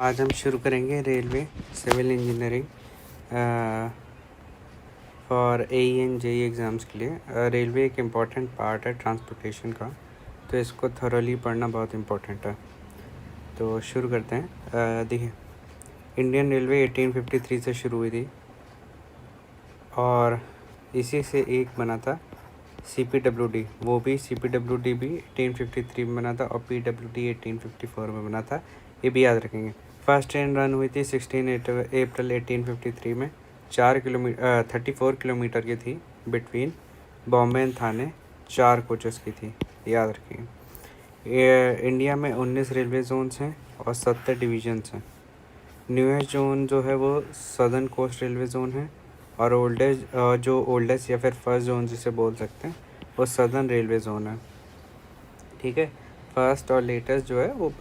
आज हम शुरू करेंगे railway civil engineering for AE exams के लिए। रेलवे एक इम्पॉर्टेंट पार्ट है ट्रांसपोर्टेशन का, तो इसको थॉरोली पढ़ना बहुत इम्पोर्टेंट है। तो शुरू करते हैं। देखिए, इंडियन रेलवे 1853 से शुरू हुई थी और इसी से एक बना था CPWD। वो भी CPWD भी 1853 में बना था और PWD 1854 में बना था। ये भी याद रखेंगे। फर्स्ट ट्रेन रन हुई थी 16 अप्रैल 1853 में। 34 किलोमीटर की थी, between Bombay and Thane. 4 coaches की थी, याद रखिए। इंडिया में 19 रेलवे जोन्स हैं और 70 डिवीजन्स हैं। न्यूएस्ट जोन जो है वो सदर्न कोस्ट रेलवे जोन है और ओल्डेस्ट या फिर फर्स्ट जोन जिसे बोल सकते हैं वो सदर्न रेलवे जोन है। ठीक है, फर्स्ट और लेटेस्ट जो है वो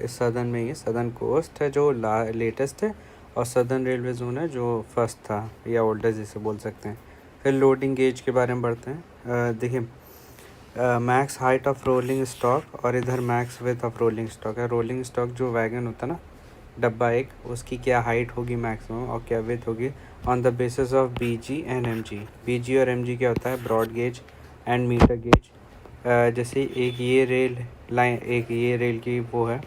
सदर्न में ही है। सदर्न कोस्ट है जो लेटेस्ट है और सदर्न रेलवे जोन है जो फर्स्ट था या ओल्डेस्ट जिसे बोल सकते हैं। फिर लोडिंग गेज के बारे में बढ़ते हैं। देखिए, max height of rolling stock और इधर max width of rolling stock है। रोलिंग स्टॉक जो वैगन होता है ना, डब्बा एक, उसकी क्या हाइट होगी मैक्सिमम और क्या विथ होगी on the basis of BG and MG। BG और MG क्या होता है? Broad gauge and metre gauge. जैसे एक ये रेल लाइन, एक ये रेल की वो है,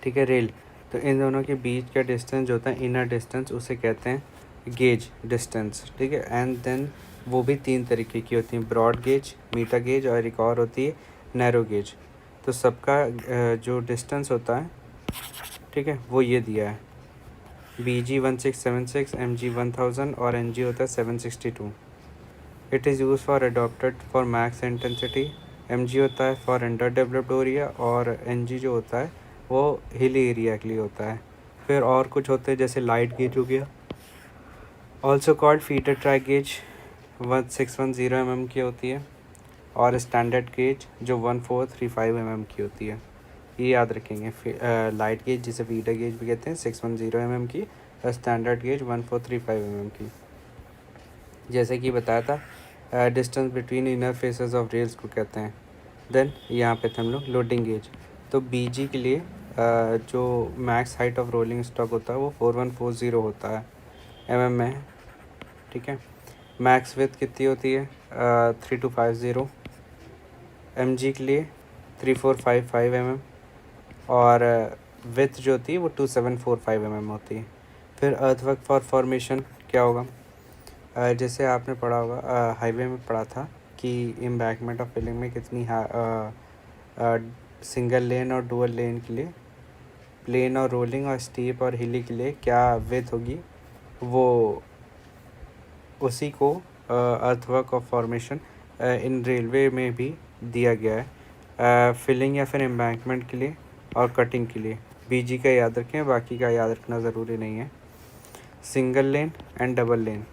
ठीक है, रेल। तो इन दोनों के बीच का डिस्टेंस जो होता है, इनर डिस्टेंस, उसे कहते हैं गेज डिस्टेंस। ठीक है, एंड देन वो भी 3 तरीके की होती हैं, ब्रॉड गेज, मीटर गेज और एक और होती है नैरो गेज। तो सबका जो डिस्टेंस होता है, ठीक है, वो ये दिया है। BG 1676, MG 1000 और NG होता है 762। It is use for adopted for max intensity. MG होता है फॉर अंडर डेवलप्ड एरिया और NG जो होता है वो हिली एरिया के लिए होता है। फिर और कुछ होते हैं जैसे लाइट गेज हो गया, also called fitter track gauge, 610 mm की होती है, और स्टैंडर्ड गेज जो 1435 mm की होती है। ये याद रखेंगे। लाइट गेज जिसे फीडर गेज भी कहते हैं 610 mm की, और स्टैंडर्ड गेज 1435 mm की। जैसे कि बताया था, distance between inner faces of rails को कहते हैं। देन यहाँ पे थे हम लोग लोडिंग गेज। तो BG के लिए जो max height of rolling stock होता है वो 4140 होता है mm में। ठीक है, मैक्स विथ कितनी होती है? 3250। MG के लिए 3455 mm और विथ जो होती है वो 2745 mm होती है। फिर अर्थवर्क फॉर फॉर्मेशन क्या होगा? जैसे आपने पढ़ा होगा, हाईवे में पढ़ा था कि एम्बैंकमेंट ऑफ फिलिंग में कितनी सिंगल लेन और डुअल लेन के लिए, प्लेन और रोलिंग और स्टीप और हिली के लिए क्या विथ होगी, वो उसी को earthwork of formation in railway में भी दिया गया है। फिलिंग या फिर एम्बैंकमेंट के लिए और कटिंग के लिए BG का याद रखें, बाकी का याद रखना ज़रूरी नहीं है। Single lane and double lane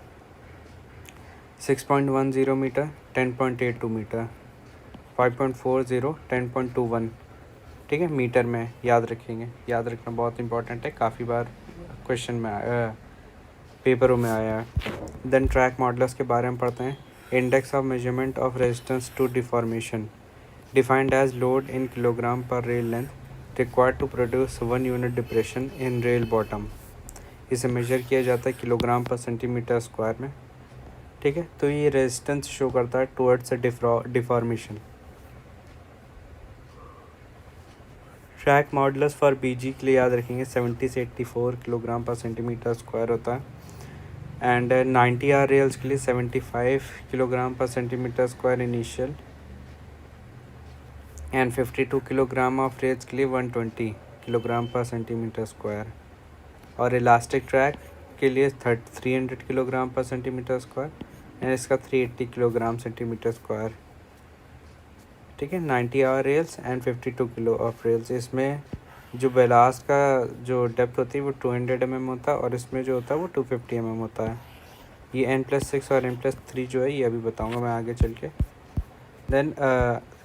6.10 metre 10.82 metre, 5.40 10.21। ठीक है, मीटर में याद रखेंगे। याद रखना बहुत इंपॉर्टेंट है, काफ़ी बार क्वेश्चन में पेपरों में आया है। देन ट्रैक मॉडल्स के बारे में पढ़ते हैं। Index of measurement of resistance to deformation defined as load in kilogram per rail length required to produce 1 unit depression in rail bottom. इसे मेजर किया जाता है किलोग्राम पर सेंटीमीटर स्क्वायर में। ठीक है, तो ये रेजिस्टेंस शो करता है towards deformation. Track models for BG के लिए याद रखेंगे 70 से 84 किलोग्राम पर सेंटीमीटर स्क्वायर होता है, एंड 90R रेल्स के लिए 75 किलोग्राम पर centimetre square initial, and 52 kilogram of rails के लिए 120 किलोग्राम पर सेंटीमीटर स्क्वायर, और इलास्टिक ट्रैक के लिए 300 किलोग्राम पर सेंटीमीटर स्क्वायर, एंड इसका 380 किलोग्राम सेंटीमीटर स्क्वायर। ठीक है, 90R rails and 52 kilo of rails. इसमें जो बेलास्ट का जो डेप्थ होती है वो 200 mm होता है और इसमें जो होता है वो 250 mm होता है। ये N+6 और N+3 जो है ये अभी बताऊंगा मैं आगे चल के। देन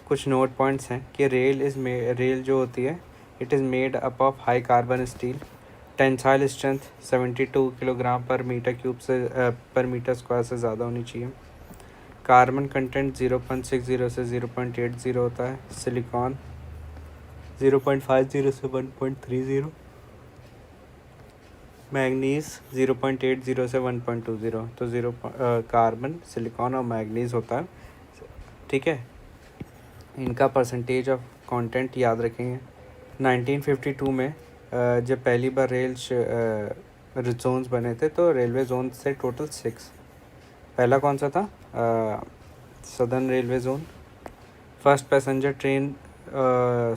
कुछ नोट पॉइंट्स हैं कि रेल जो होती है it is made up of high carbon steel. Tensile strength 72 kilogram per metre cube से पर मीटर स्क्वायर से ज़्यादा होनी चाहिए। कार्बन कंटेंट 0.60 से 0.80 होता है। सिलिकॉन 0.50 से 1.30, मैग्नीज 0.80 से 1.20। तो कार्बन, सिलिकॉन और मैग्नीज होता है, ठीक है। इनका परसेंटेज ऑफ कंटेंट याद रखेंगे। 1952 में जब पहली बार रेल जोन्स बने थे तो रेलवे जोन से टोटल 6। पहला कौन सा था? Southern railway zone. First passenger train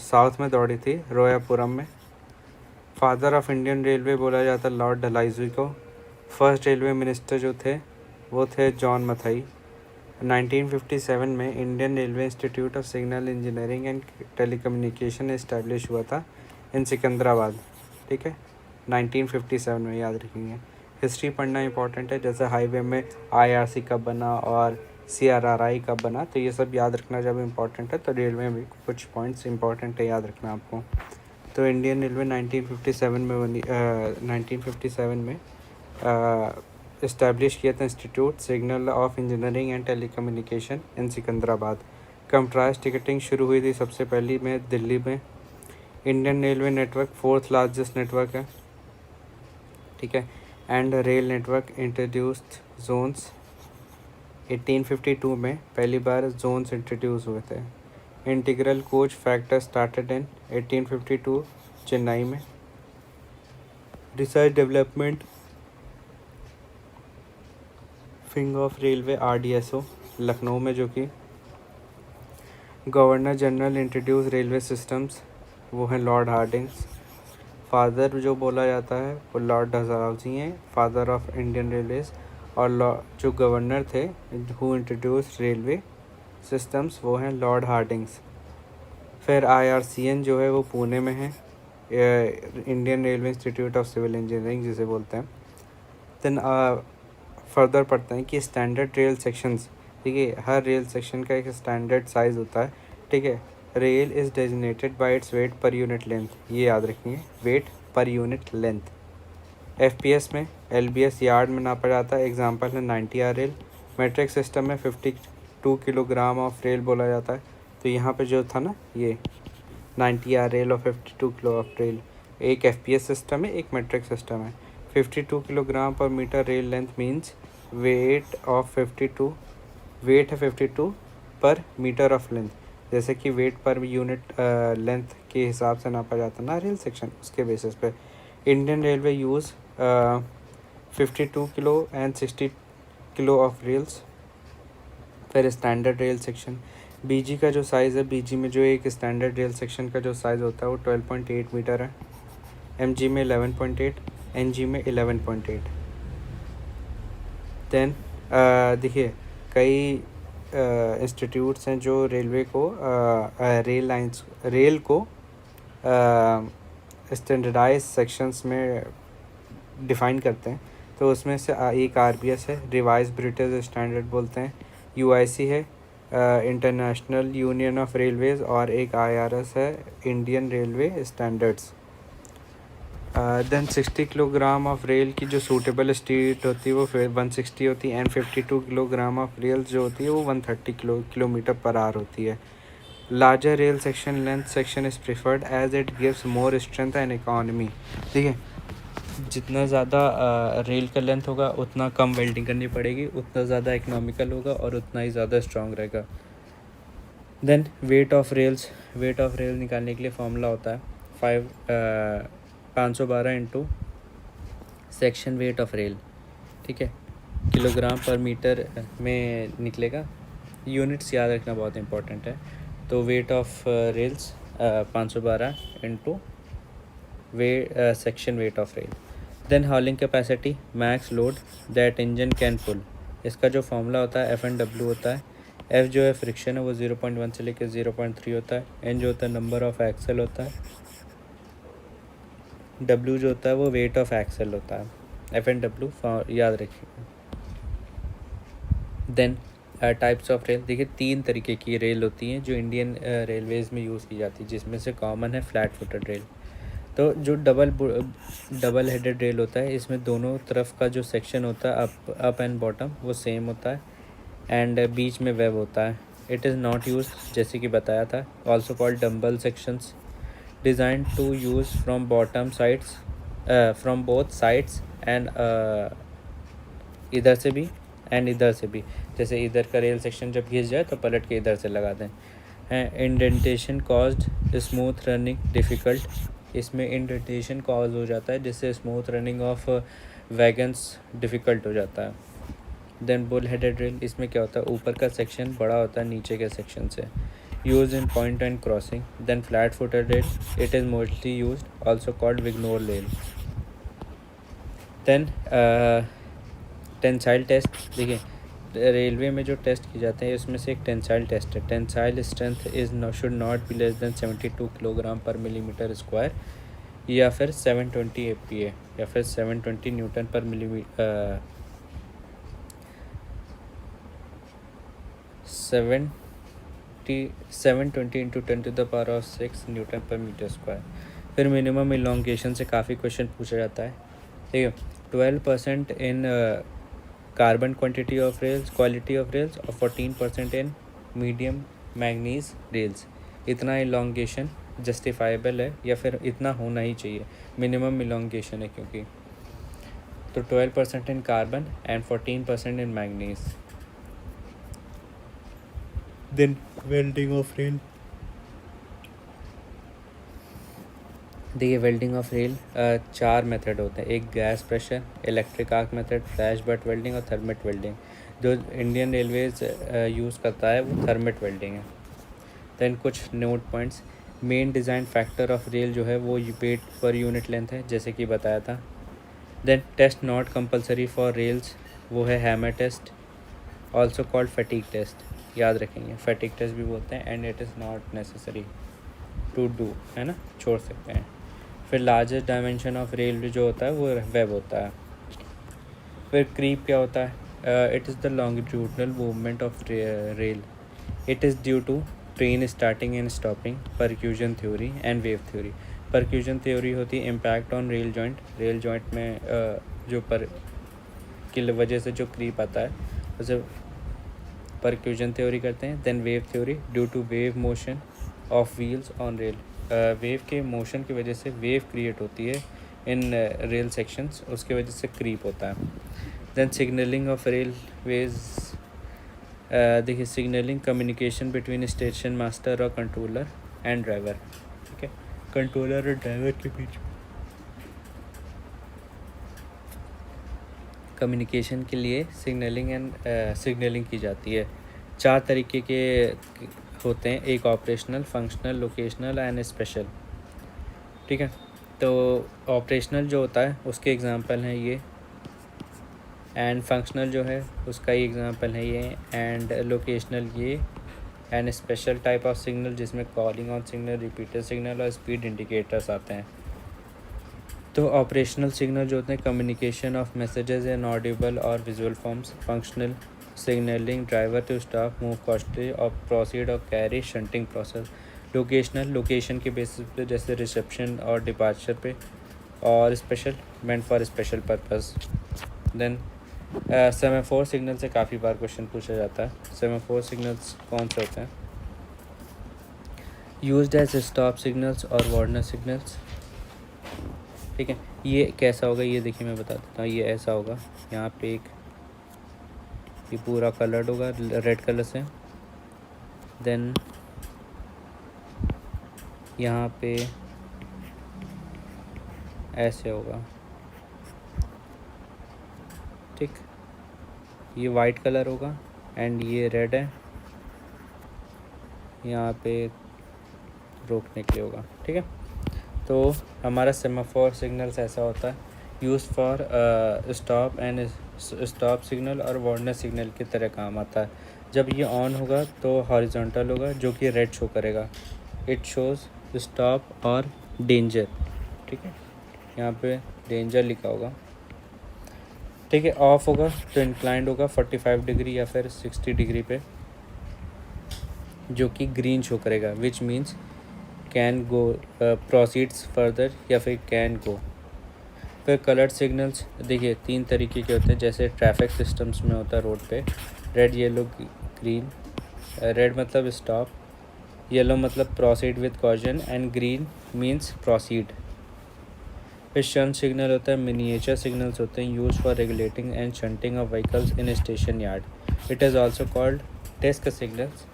south में दौड़ी थी, रोयापुरम में। फादर ऑफ इंडियन रेलवे बोला जाता है लॉर्ड डलाइजी को। फर्स्ट रेलवे मिनिस्टर जो थे वो थे जॉन मथाई। 1957 में Indian railway institute of signal engineering and telecommunication establish हुआ था इन सिकंदराबाद, ठीक है, 1957 में, याद रखेंगे। हिस्ट्री पढ़ना इंपॉर्टेंट है, जैसे हाईवे में IRC कब बना और CRRI कब बना, तो ये सब याद रखना जब इम्पोर्टेंट है। तो रेलवे में कुछ पॉइंट्स इंपॉर्टेंट है, याद रखना आपको। तो इंडियन रेलवे 1957 में बनी, 1957 में इस्टेब्लिश किया था institute signal of engineering and telecommunication in Secunderabad. Computerise ticketing शुरू हुई थी सबसे पहली में दिल्ली में। Indian railway network 4th largest network है, ठीक है। And rail network introduced zones. 1852 में पहली बार जोन्स इंट्रोड्यूस हुए थे। Integral coach factor started in 1852 Chennai में। Research development wing of railway RDSO Lucknow में, जो कि governor general introduce railway systems, वो हैं लॉर्ड हार्डिंग्स। फादर जो बोला जाता है वो लॉर्ड डलहौजी हैं, फादर ऑफ इंडियन रेलवेज। और जो गवर्नर थे हु इंट्रोड्यूस रेलवे सिस्टम्स, वो हैं लॉर्ड हार्डिंग्स। फिर IRCN जो है वो पुणे में है, Indian railway institute of civil engineering जिसे बोलते हैं। देन फर्दर पढ़ते हैं कि स्टैंडर्ड रेल सेक्शंस, ठीक है, हर रेल सेक्शन का एक स्टैंडर्ड साइज़ होता है, ठीक है। Rail is designated by its weight per unit length, ये याद रखिए, weight per unit length. FPS में LBS यार्ड में नापा जाता है, एग्जांपल है 90R रेल। मेट्रिक सिस्टम में 52 किलोग्राम ऑफ रेल बोला जाता है। तो यहाँ पे जो था ना, ये 90R रेल और 52 किलो ऑफ रेल, एक FPS सिस्टम है, एक मेट्रिक सिस्टम है। 52 kilogram per metre rail length means weight of 52, weight है 52 पर मीटर ऑफ लेंथ, जैसे कि वेट पर यूनिट लेंथ के हिसाब से नापा जाता है ना रेल सेक्शन, उसके बेसिस पे। Indian railway use 52 kilo and 60 kilo of rails. फिर स्टैंडर्ड रेल सेक्शन, BG का जो साइज़ है, BG में जो एक स्टैंडर्ड रेल सेक्शन का जो साइज़ होता है वो 12.8 मीटर है। MG में 11.8, NG में 11.8। देन देखिए, कई इंस्टीट्यूट्स हैं जो रेलवे को रेल को स्टैंडर्डाइज सेक्शंस में डिफ़ाइन करते हैं। तो उसमें से एक RBS है, रिवाइज ब्रिटिश स्टैंडर्ड बोलते हैं। UIC है, इंटरनेशनल यूनियन ऑफ रेलवेज़। और एक IRS है, Indian railway standards. Then 60 kilogram of rail की जो सूटेबल स्पीड होती है वो 160 होती है, एंड 52 किलोग्राम ऑफ रेल जो होती है वो 130 किलोमीटर पर आवर होती है। Larger rail section length section is preferred as it gives more strength and economy, ठीक है। जितना ज़्यादा रेल का लेंथ होगा उतना कम वेल्डिंग करनी पड़ेगी, उतना ज़्यादा इकोनॉमिकल होगा और उतना ही ज़्यादा स्ट्रॉन्ग रहेगा। Then weight of rails, weight of rail निकालने के लिए फॉर्मूला होता है 512 into section weight of rail, ठीक है, किलोग्राम पर मीटर में निकलेगा। यूनिट्स याद रखना बहुत इंपॉर्टेंट है। तो weight of rails 512 into section weight of rail. Then hauling capacity, max load that engine can pull, इसका जो फॉर्मूला होता है F&W होता है। F जो है फ्रिक्शन है वो 0.1 से लेकर 0.3 होता है। N जो होता है नंबर ऑफ एक्सल होता है। W जो होता है वो वेट ऑफ एक्सल होता है। F&W याद रखिए। देन टाइप्स ऑफ रेल, देखिए 3 तरीके की रेल होती हैं जो इंडियन रेलवेज़ में यूज़ की जाती है, जिसमें से कॉमन है फ्लैट फुटेड रेल। तो जो डबल हेडेड रेल होता है, इसमें दोनों तरफ का जो सेक्शन होता है अप एंड बॉटम वो सेम होता है, एंड बीच में वेब होता है। इट इज़ नॉट यूज, जैसे कि बताया था, also called dumbbell sections. Design to use from bottom sides, from both sides and इधर से भी एंड इधर से भी, जैसे इधर का रेल सेक्शन जब घिस जाए तो पलट के इधर से लगा दें। Indentation caused smooth running difficult, इसमें इंडेंटेशन कॉज हो जाता है जिससे smooth running of wagons difficult हो जाता है। देन बुल हेडेड रेल, इसमें क्या होता है, ऊपर का सेक्शन बड़ा होता है नीचे के सेक्शन से। Use in point and crossing. Then flat footed rail, it is mostly use also called Vignoles rail. Then tensile test, देखिए रेलवे में जो टेस्ट किए जाते हैं उसमें से एक टेंसाइल टेस्ट है। Tensile strength is should not be less than 72 kilogram per millimetre square, या फिर 720 APA, या फिर 720 newton per millimetre, 720 into 10⁻6 newton per metre square. फिर मिनिमम इलोंगेशन से काफ़ी क्वेश्चन पूछा जाता है, ठीक है। 12% in carbon quantity of rails, quality of rails, और 14% इन मीडियम मैंगनीज रेल्स। इतना इलोंगेशन जस्टिफाइबल है या फिर इतना होना ही चाहिए, मिनिमम इलोंगेशन है क्योंकि। तो 12% in carbon and 14% in manganese. Then welding of rail, देखिए वेल्डिंग ऑफ रेल 4 मेथड होते हैं, एक gas pressure, electric arc method, flash butt welding और थर्मेट वेल्डिंग। जो इंडियन रेलवेज यूज़ करता है वो थर्मेट वेल्डिंग है। देन कुछ note points, main design factor of rail जो है वो वेट पर यूनिट लेंथ है, जैसे कि बताया था। Then test not compulsory for rails, वो है hammer test, also called fatigue test, याद रखेंगे फैटिग टेस्ट भी बोलते हैं। And it is not necessary to do, है ना, छोड़ सकते हैं। फिर लार्जेस्ट डायमेंशन ऑफ रेल जो होता है वो वेब होता है। फिर क्रीप क्या होता है, it is the longitudinal movement of rail, it is due to train starting and stopping, percussion theory and wave theory. Percussion theory होती है impact on rail joint, rail joint में जो पर की वजह से जो क्रीप आता है उसे परक्यूजन थ्योरी करते हैं। Then wave theory, due to wave motion of wheels on rail, wave के मोशन की वजह से वेव क्रिएट होती है इन रेल सेक्शंस, उसके वजह से क्रीप होता है। Then signalling of railways, देखिए signalling communication between station master और कंट्रोलर एंड ड्राइवर, ठीक है, कंट्रोलर और ड्राइवर के बीच कम्युनिकेशन के लिए सिग्नलिंग की जाती है। 4 तरीके के होते हैं, एक operational, functional, locational and special, ठीक है। तो ऑपरेशनल जो होता है उसके एग्जांपल हैं ये, एंड फंक्शनल जो है उसका ही एग्जांपल है ये, एंड लोकेशनल ये, and special type of signal जिसमें calling on signal, repeater signal और स्पीड इंडिकेटर्स आते हैं। तो ऑपरेशनल सिग्नल जो होते हैं communication of messages in audible और visual forms. Functional signalling driver to stop, move cautiously और प्रोसीड और carry shunting process. Locational location के बेसिस पे, जैसे रिसेप्शन और डिपार्चर पे। और special meant for special purpose. Then semaphore signal से काफ़ी बार क्वेश्चन पूछा जाता है। सेमाफोर सिग्नल्स कौन से होते हैं, यूज्ड एज स्टॉप सिग्नल्स और वार्नर सिग्नल्स, ठीक है। ये कैसा होगा ये देखिए मैं बता देता हूँ, ये ऐसा होगा, यहाँ पे एक ये पूरा कलर्ड होगा रेड कलर से। देन यहाँ पे ऐसे होगा, ठीक, ये वाइट कलर होगा एंड ये रेड है, यहाँ पे रोकने के लिए होगा, ठीक है। तो हमारा सेमाफोर सिग्नल्स ऐसा होता है, use for stop and stop signal और वार्नर सिग्नल की तरह काम आता है। जब ये ऑन होगा तो हॉरिजॉन्टल होगा जो कि रेड शो करेगा, इट शोज़ स्टॉप और डेंजर, ठीक है, यहाँ पे डेंजर लिखा होगा, ठीक है। ऑफ होगा तो इंक्लाइंड होगा 45 डिग्री या फिर 60 डिग्री पे, जो कि ग्रीन शो करेगा, which means can go, proceeds further या फिर कैन गो। फिर कलर्ड सिग्नल्स देखिए 3 तरीके के होते हैं, जैसे ट्रैफिक सिस्टम्स में होता है रोड पे, रेड, येलो, ग्रीन। रेड मतलब स्टॉप, येलो मतलब proceed with caution and green means proceed. फिर शन सिग्नल होता है, मिनिएचर सिग्नल्स होते हैं use for regulating and shunting of vehicles in station yard. It is also called desk signals.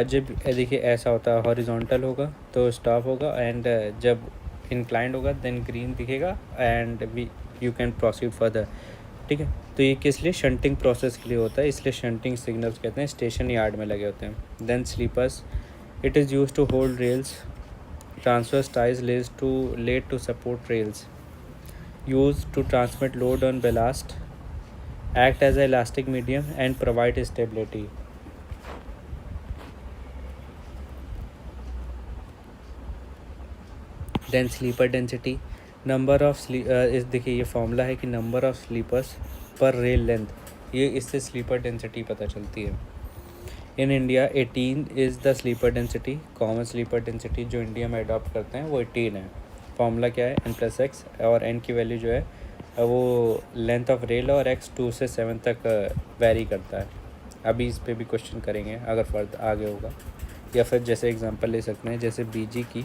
जब देखिए ऐसा होता है, हॉरिजॉन्टल होगा तो स्टॉप होगा, एंड जब इंक्लाइंड होगा देन ग्रीन दिखेगा and we you can proceed further. ठीक है, तो ये किस लिए, शंटिंग प्रोसेस के लिए होता है, इसलिए शंटिंग सिग्नल्स कहते हैं, स्टेशन यार्ड में लगे होते हैं। Then sleepers, it is use to hold rails, transverse ties laid to support rails, used to transmit load on ballast, act as an elastic medium and provide stability. Then sleeper density, number of इस देखिए ये formula है कि number of sleepers per rail length, ये इससे sleeper density पता चलती है। In India 18 is the sleeper density, common sleeper density जो इंडिया में अडॉप्ट करते हैं वो 18 है। फॉर्मूला क्या है, n+x, और n की वैल्यू जो है वो लेंथ ऑफ रेल और x 2 से 7 तक वेरी करता है। अभी इस पे भी क्वेश्चन करेंगे अगर फर्द आगे होगा, या फिर जैसे एग्जांपल ले सकते हैं, जैसे बीजी की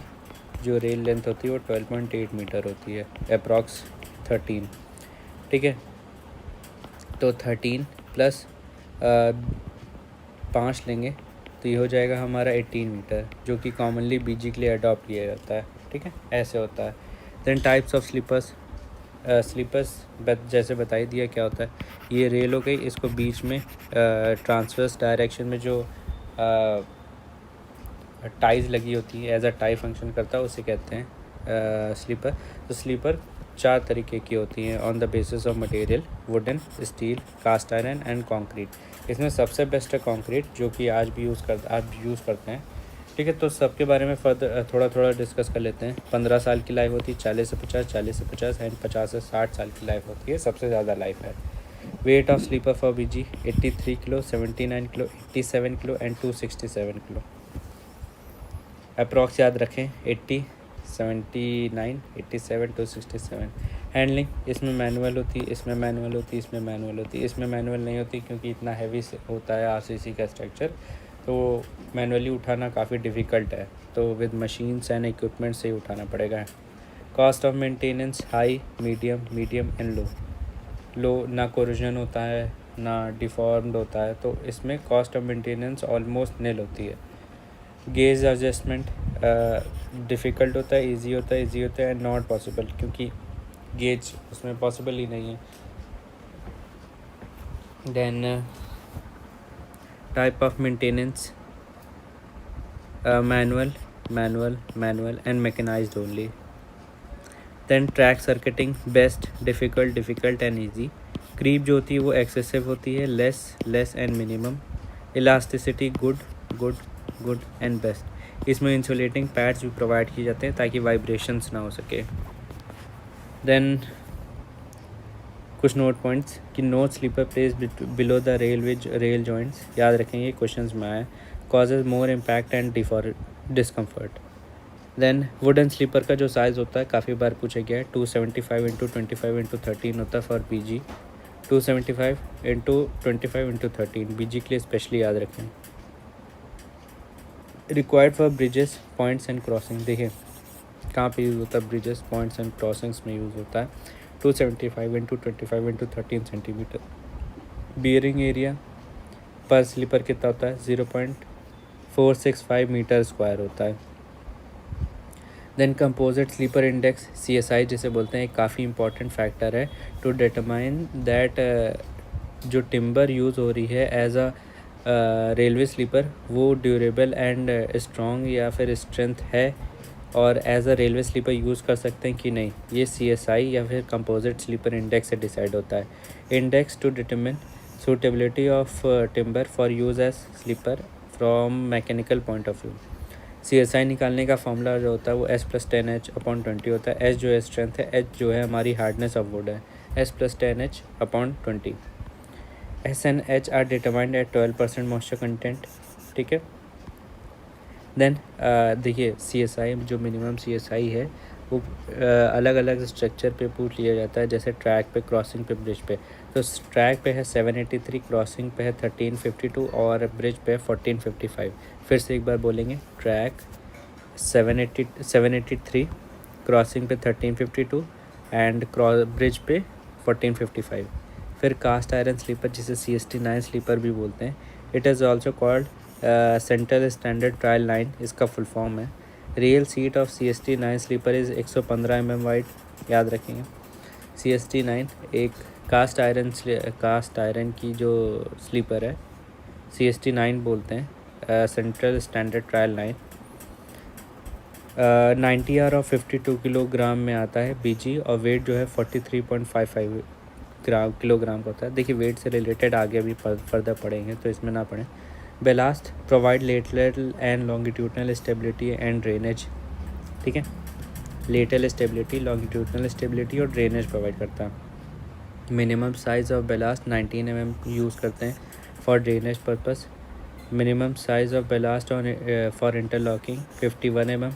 जो रेल लेंथ होती है वो 12.8 मीटर होती है, अप्रॉक्स 13। ठीक है, तो 13 प्लस 5 लेंगे तो ये हो जाएगा हमारा 18 मीटर, जो कि कॉमनली बीजी के लिए अडॉप्ट किया जाता है। ठीक है, ऐसे होता है। देन टाइप्स ऑफ स्लीपर्स, जैसे बता ही दिया क्या होता है, ये रेल हो गई, इसको बीच में ट्रांसवर्स डायरेक्शन में जो टाइज लगी होती है, एज अ टाई फंक्शन करता है, उसे कहते हैं स्लीपर। तो स्लीपर 4 तरीके की होती हैं on the basis of material, wooden, steel, cast iron and concrete. इसमें सबसे बेस्ट है कंक्रीट, जो कि आज भी यूज़ करते हैं। ठीक है, तो सबके बारे में फर्दर थोड़ा डिस्कस कर लेते हैं। 15 साल की लाइफ होती है, 40 से 50 एंड 50 से 60 साल की लाइफ होती है, सबसे ज़्यादा लाइफ है। Weight of sleeper for BG 83 kilo, 79 kilo, 87 kilo and 267 kilo. Approx याद रखें, 80, 79, 87, 267। हैंडलिंग, इसमें मैनुअल होती है, इसमें मैनुअल होती है, इसमें मैनुअल होती है, इसमें मैनुअल नहीं होती क्योंकि इतना हैवी होता है आरसीसी का स्ट्रक्चर, तो मैनुअली उठाना काफ़ी डिफ़िकल्ट है, तो विद मशीन्स एंड इक्विपमेंट से ही उठाना पड़ेगा। Cost of maintenance high, medium and low ना कोरोजन होता है ना डिफॉर्म्ड होता है, तो इसमें cost of maintenance almost nil होती है। गेज एडजस्टमेंट डिफ़िकल्ट होता है, इजी होता है एंड नॉट पॉसिबल, क्योंकि गेज उसमें पॉसिबल ही नहीं है। Then type of maintenance, manual and mechanised only. Then track circuiting, best, difficult and easy. Creep जो होती है वो एक्सेसिव होती है, less and minimum. Elasticity good and best. इसमें इंसुलेटिंग पैड्स भी प्रोवाइड किए जाते हैं ताकि वाइब्रेशंस ना हो सके। देन कुछ नोट पॉइंट्स कि no sleeper place below the rail joints, याद रखें ये क्वेश्चंस में आए, causes more impact and discomfort. Then wooden sleeper का जो साइज़ होता है काफ़ी बार पूछा गया है, 275x25x13 होता है फॉर बीजी, 275x25x13 बीजी के लिए स्पेशली याद रखें। Required for bridges, points and crossing, देखिए कहाँ पे यूज़ होता है, ब्रिजेस, पॉइंट्स एंड क्रॉसिंग्स में यूज़ होता है। 275x25x13 centimetre. बियरिंग एरिया पर स्लीपर कितना होता है, 0.465 मीटर स्क्वायर होता है। Then composite sleeper index, CSI जिसे बोलते हैं, एक काफ़ी इंपॉर्टेंट फैक्टर है टू डिटरमाइन दैट जो टिम्बर यूज़ हो रही है एज अ रेलवे स्लीपर वो ड्यूरेबल एंड स्ट्रॉन्ग या फिर स्ट्रेंथ है और as a railway sleeper use कर सकते हैं कि नहीं, ये CSI या फिर कंपोजिट स्लीपर इंडेक्स से डिसाइड होता है। Index to determine suitability of timber for use as sleeper from mechanical point of view. CSI निकालने का फॉर्मूला जो होता है वो S+10H/20 होता है। S जो है स्ट्रेंथ है, H जो है हमारी हार्डनेस ऑफ वुड है, S+10H/20। S and H are determined at 12% moisture content. ठीक है, देन देखिए CSI जो मिनिमम CSI है वो अलग अलग स्ट्रक्चर पे पूछ लिया जाता है, जैसे ट्रैक पे, क्रॉसिंग पे, ब्रिज पे। तो ट्रैक पे है 783, क्रॉसिंग पे है 1352 और ब्रिज पे 1455। फिर से एक बार बोलेंगे, ट्रैक 783, क्रॉसिंग पे 1352 एंड ब्रिज पे 1455। फिर कास्ट आयरन स्लीपर जिसे CST-9 स्लीपर भी बोलते हैं, it is also called central standard trial line, इसका फुल फॉर्म है। Real seat of CST-9 sleeper is 115 mm wide, याद रखेंगे। CST-9 एक कास्ट आयरन की जो स्लीपर है, CST-9 बोलते हैं, central standard trial line. 90R और 52 किलोग्राम में आता है BG, और वेट जो है 43.55 किलोग्राम का होता है। देखिए वेट से रिलेटेड आगे भी फर्दर पढ़ेंगे, तो इसमें ना पढ़ें। Ballast provide lateral and longitudinal stability and drainage, ठीक है। लेटरल स्टेबिलिटी, लॉन्गिट्यूडनल स्टेबिलिटी और ड्रेनेज प्रोवाइड करता है। Minimum size of ballast 19 mm use करते हैं for drainage purpose. Minimum size of ballast on for interlocking 51 mm,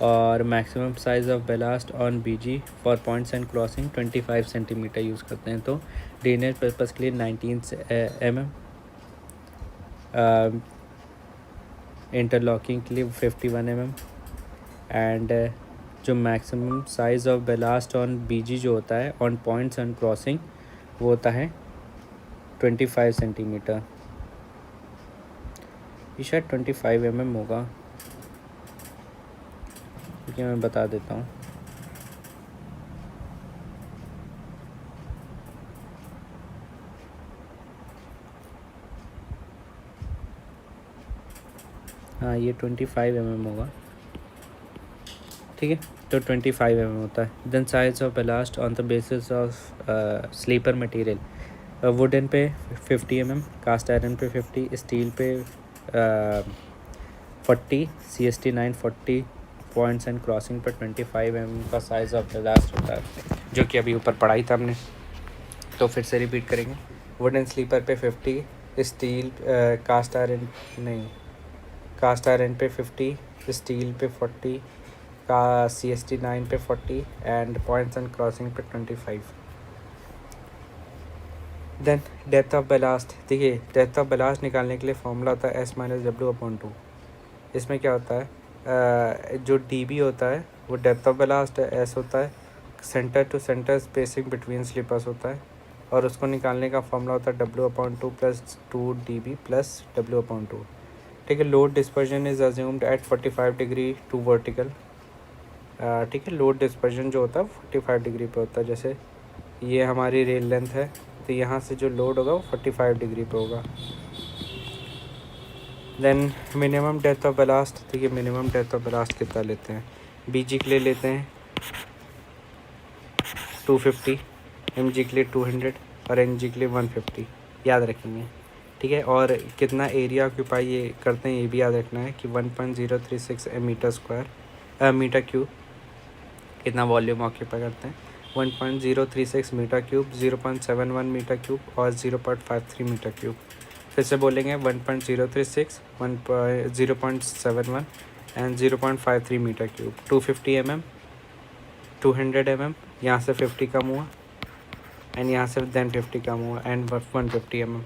और maximum size of ballast on BG for points and crossing 25 centimetre use करते हैं। तो drainage purpose के लिए 19 mm, interlocking के लिए 51 mm, एंड जो maximum size of ballast on BG जो होता है ऑन पॉइंट्स एंड क्रॉसिंग वो होता है 25 सेंटीमीटर। ये शायद 25 mm होगा, क्योंकि मैं बता देता हूँ। हाँ ये 25 mm होगा, ठीक है। तो 25 mm होता है। Then size of ballast on the basis of sleeper material, wooden पे 50 mm, कास्ट आयरन पे 50, स्टील पे 40, CST-9 40, पॉइंट्स एंड क्रॉसिंग पर 25 mm का साइज़ ऑफ बेलास्ट होता है, जो कि अभी ऊपर पढ़ाई था हमने। तो फिर से रिपीट करेंगे। वुडन स्लीपर पे 50, स्टील कास्ट आयरन पे 50, स्टील पे 40, का CST-9 पे 40 एंड पॉइंट्स एंड क्रॉसिंग पे 25। देन डेप्थ ऑफ बेलास्ट, देखिए डेप्थ ऑफ बेलास्ट निकालने के लिए फॉर्मूला होता है S-W/2। इसमें क्या होता है, जो DB होता है वो डेप्थ ऑफ बेलास्ट है, S होता है centre to centre spacing between sleepers होता है, और उसको निकालने का फॉर्मूला होता है W/2 + 2DB + W/2, ठीक है। Load dispersion is assumed at 45 degree to vertical, ठीक है। लोड डिस्पर्जन जो होता है 45 डिग्री पे होता है। जैसे ये हमारी रेल लेंथ है, तो यहाँ से जो लोड होगा वो 45 डिग्री पे होगा। Then minimum depth of ballast, देखिए मिनिमम डेप्थ ऑफ बेलास्ट कितना लेते हैं। BG के लिए लेते हैं 250, MG के लिए 200 और NG के लिए 150, याद रखेंगे, ठीक है। और कितना एरिया ऑक्यूपाई ये करते हैं ये भी याद रखना है कि 1.036 मीटर क्यूब कितना वॉल्यूम ऑक्यूपाई करते हैं। 1.036 मीटर क्यूब, 0.71 मीटर क्यूब और 0.53 मीटर क्यूब। फिर से बोलेंगे 1.036, 0.71 and 0.53 metre cube. 250 mm, 200 mm, यहाँ से 50 कम हुआ एंड यहाँ से देन 50 कम हुआ and 150 mm।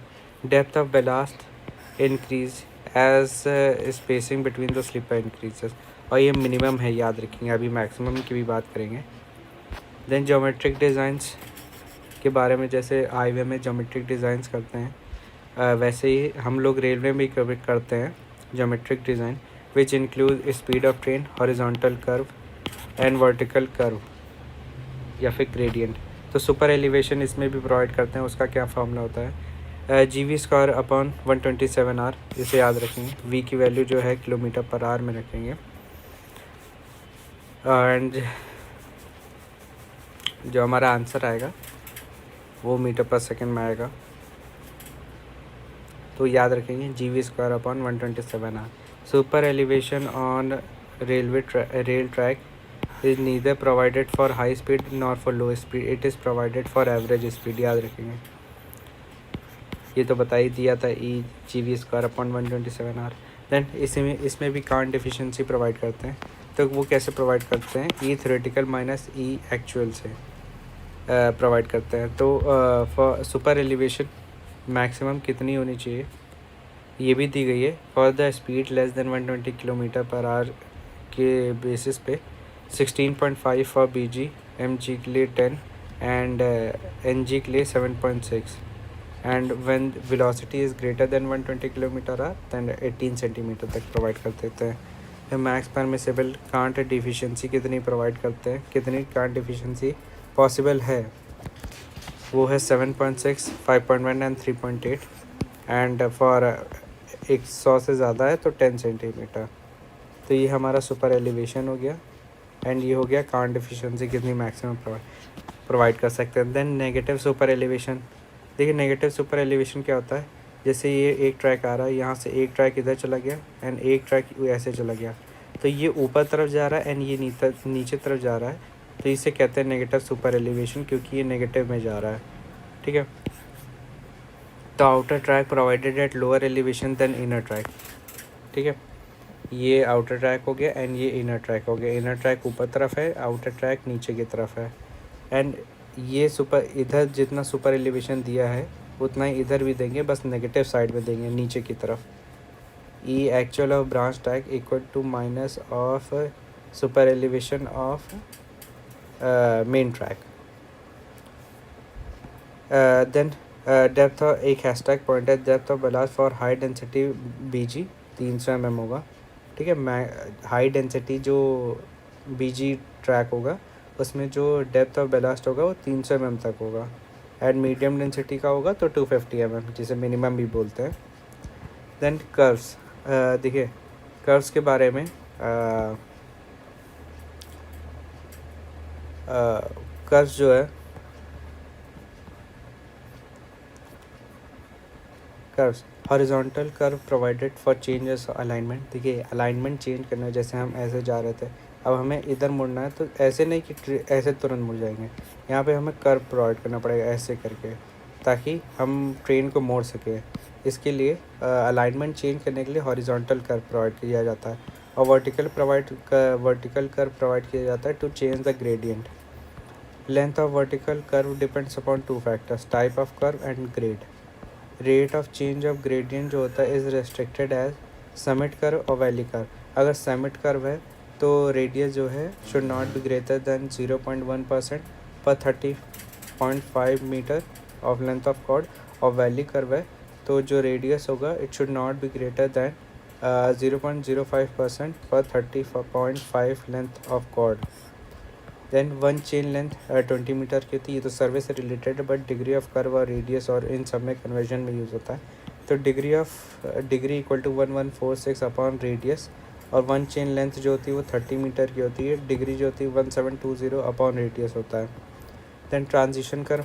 Depth of ballast increase as spacing between the sleeper increases, और ये मिनिमम है, याद रखेंगे। अभी मैक्सिमम की भी बात करेंगे। देन ज्योमेट्रिक डिज़ाइंस के बारे में, जैसे हाईवे में ज्योमेट्रिक डिज़ाइंस करते हैं, वैसे ही हम लोग रेलवे में करते हैं geometric design, which include speed of train, horizontal curve and vertical curve या फिर ग्रेडियंट। तो सुपर एलिवेशन इसमें भी प्रोवाइड करते हैं। उसका क्या फॉर्मूला होता है, GV²/127R, इसे याद रखेंगे। V की वैल्यू जो है km/h में रखेंगे, एंड जो हमारा आंसर आएगा वो मीटर/सेकंड में आएगा। तो याद रखेंगे GV²/127R। Super elevation on rail track is neither provided for high speed nor for low speed, it is provided for average speed, याद रखेंगे। ये तो बता ही दिया था, GV²/127R। देन इसमें भी कांट डिफिशिएंसी प्रोवाइड करते हैं। तो वो कैसे प्रोवाइड करते हैं, ई थ्योरेटिकल माइनस ई एक्चुअल से प्रोवाइड करते हैं। तो फॉर सुपर एलिवेशन मैक्सिमम कितनी होनी चाहिए ये भी दी गई है। For the speed less than 120 kilometre per hour के बेसिस पे 16.5 फॉर BG, MG के लिए 10 एंड NG के लिए 7.6 and when velocity is greater than 120 kilometre hour than 18 centimetre तक प्रोवाइड कर देते हैं। फिर मैक्स परमिसेबल कांट डिफिशिएंसी कितनी प्रोवाइड करते हैं, कितनी कांट डिफिशिएंसी पॉसिबल है, वो है 7.6, 5.1 एंड 3.8 एंड फॉर 100 से ज़्यादा है तो 10 सेंटीमीटर। तो ये हमारा सुपर एलिवेशन हो गया एंड ये हो गया कांट डिफिशिएंसी कितनी मैक्सिमम प्रोवाइड कर सकते हैं। Then negative super elevation. देखिए नेगेटिव सुपर एलिवेशन क्या होता है, जैसे ये एक ट्रैक आ रहा है, यहाँ से एक ट्रैक इधर चला गया एंड एक ट्रैक ऐसे चला गया, तो ये ऊपर तरफ जा रहा है एंड ये नीचे तरफ जा रहा है, तो इसे कहते हैं नेगेटिव सुपर एलिवेशन क्योंकि ये नेगेटिव में जा रहा है। ठीक है, तो outer track provided at lower elevation than inner track. ठीक है, ये आउटर ट्रैक हो गया एंड ये इनर ट्रैक हो गया। इनर ट्रैक ऊपर तरफ है, आउटर ट्रैक नीचे की तरफ है एंड ये सुपर इधर जितना सुपर एलिवेशन दिया है उतना ही इधर भी देंगे, बस नेगेटिव साइड में देंगे नीचे की तरफ। E actual of branch track equal to minus of super elevation of main track. Then depth of एक हैशटैग पॉइंट है, depth of ballast for high density BG 300 mm होगा। ठीक है, हाई डेंसिटी जो BG ट्रैक होगा उसमें जो depth of ballast होगा वो 300 mm तक होगा एंड मीडियम डेंसिटी का होगा तो 250 mm जिसे मिनिमम भी बोलते हैं। Then curves. देखिए कर्व्स के बारे में कर्व्स जो है curves horizontal curve provided for changes alignment. देखिए अलाइनमेंट चेंज करना है, जैसे हम ऐसे जा रहे थे अब हमें इधर मुड़ना है तो ऐसे नहीं कि ऐसे तुरंत मुड़ जाएंगे, यहाँ पे हमें कर्व प्रोवाइड करना पड़ेगा ऐसे करके ताकि हम ट्रेन को मोड़ सकें। इसके लिए अलाइनमेंट चेंज करने के लिए हॉरिजॉन्टल कर्व प्रोवाइड किया जाता है और वर्टिकल कर्व प्रोवाइड किया जाता है to change the gradient. Length of vertical curve depends upon 2 factors, type of curve and grade. Rate of change of gradient जो होता है is restricted as summit curve और वैली कर्व। अगर summit curve है तो रेडियस जो है should not be greater than 0.1% पर 30.5 metre of length of chord, और वैली कर्व है तो जो रेडियस होगा it should not be greater than 0.05% पर 30.5 length of chord. Then one chain length 20 metre की होती है, ये तो सर्वे से related but degree of curve और रेडियस और इन सब में कन्वर्जन में यूज़ होता है। तो degree equal to 1146 upon radius, और वन चेन लेंथ जो होती है वो 30 मीटर की होती है, डिग्री जो होती है 1720 अपॉन रेडियस होता है। Then transition curve,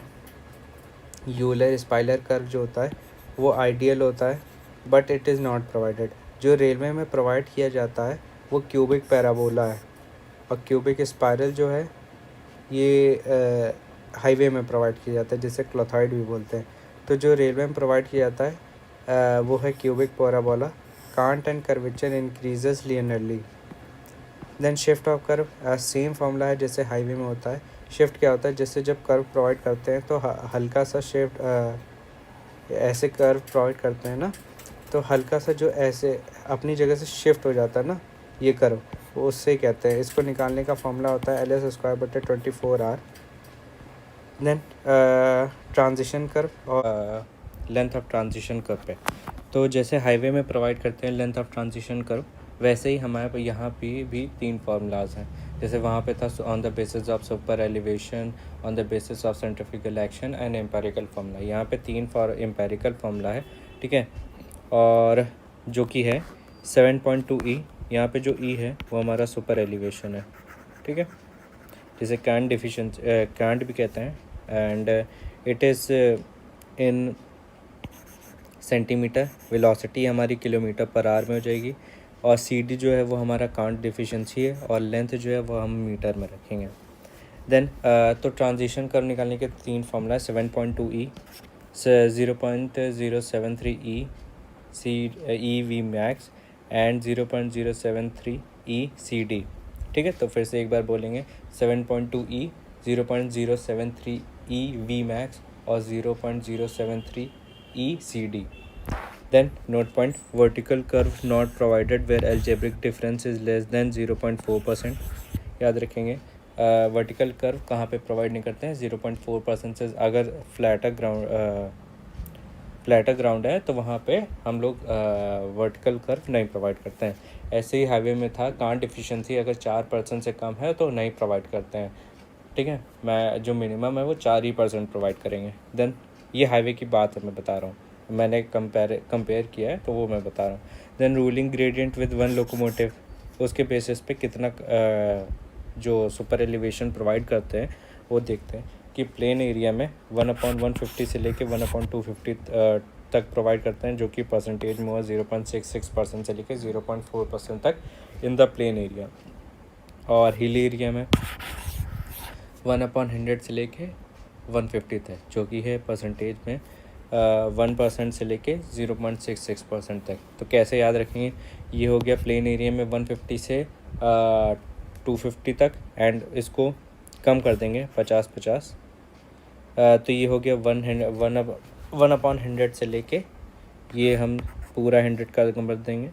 Euler spiral curve जो होता है वो आइडियल होता है but it is not provided. जो रेलवे में प्रोवाइड किया जाता है वो क्यूबिक पैराबोला है, और क्यूबिक स्पाइरल जो है ये हाईवे में प्रोवाइड किया जाता है जिसे क्लोथाइड भी बोलते हैं। तो जो रेलवे में प्रोवाइड किया जाता है वो है cubic parabola. Cant and curvature increases linearly. Then shift of curve same formula है जैसे हाईवे में होता है। शिफ्ट क्या होता है, जैसे जब कर्व प्रोवाइड करते हैं तो हल्का सा शिफ्ट ऐसे कर्व प्रोवाइड करते हैं ना, तो हल्का सा जो ऐसे अपनी जगह से शिफ्ट हो जाता है ना ये कर्व, वो उससे कहते हैं। इसको निकालने का फॉर्मूला होता है LS²/24R। देन ट्रांजिशन कर्व और लेंथ ऑफ ट्रांजिशन कर्व पे, तो जैसे हाईवे में प्रोवाइड करते हैं लेंथ ऑफ ट्रांजिशन कर्व, वैसे ही हमारे पे यहाँ पे भी 3 फार्मूलाज हैं। जैसे वहाँ पे था on the basis of super elevation, on the basis of centrifugal action and empirical formula. यहाँ पे 3 एम्पेरिकल फार्मूला है, ठीक है, और जो कि है 7.2E। यहाँ पे जो E है वो हमारा सुपर एलिवेशन है, ठीक है, जिसे कैंट भी कहते हैं, and it is in centimetre. Velocity हमारी किलोमीटर पर आवर में हो जाएगी, और CD जो है वो हमारा कांट डिफिशिएंसी है, और लेंथ जो है वो हम मीटर में रखेंगे। देन तो ट्रांजिशन कर्व निकालने के 3 फार्मूला है, 7.2E, 0.073E, EV max, and 0.073 ECD। ठीक है, तो फिर से एक बार बोलेंगे 7.2 E, 0.073 E Vmax और 0.073 ECD। Then note point, vertical curve not provided where algebraic difference is less than 0.4%। याद रखेंगे वर्टिकल कर्व कहाँ पे प्रोवाइड नहीं करते हैं, 0.4% से अगर फ्लैटर ग्राउंड है तो वहाँ पे हम लोग वर्टिकल कर्व नहीं प्रोवाइड करते हैं। ऐसे ही हाईवे में था, कांट एफिशिएंसी अगर 4% से कम है तो नहीं प्रोवाइड करते हैं। ठीक है, मैं जो मिनिमम है वो 4% प्रोवाइड करेंगे। देन ये हाईवे की बात है, मैं बता रहा हूँ, मैंने कंपेयर किया है तो वो मैं बता रहा हूँ। Then ruling gradient with 1 locomotive, उसके बेसिस पे कितना जो सुपर एलिवेशन प्रोवाइड करते हैं वो देखते हैं कि प्लेन एरिया में 1/150 से लेके 1/250 तक प्रोवाइड करते हैं, जो कि परसेंटेज में हुआ 0.66% से लेके 0.4% तक इन द प्लेन एरिया। और हिल एरिया में 1/100 से लेके 150 तक, जो कि है परसेंटेज में 1% से लेके 0.66% तक। तो कैसे याद रखेंगे, ये हो गया प्लेन एरिया में 150 से 250 तक, एंड इसको कम कर देंगे 50-50। तो ये हो गया 1/100 से लेके ये हम पूरा 100 का कम कर देंगे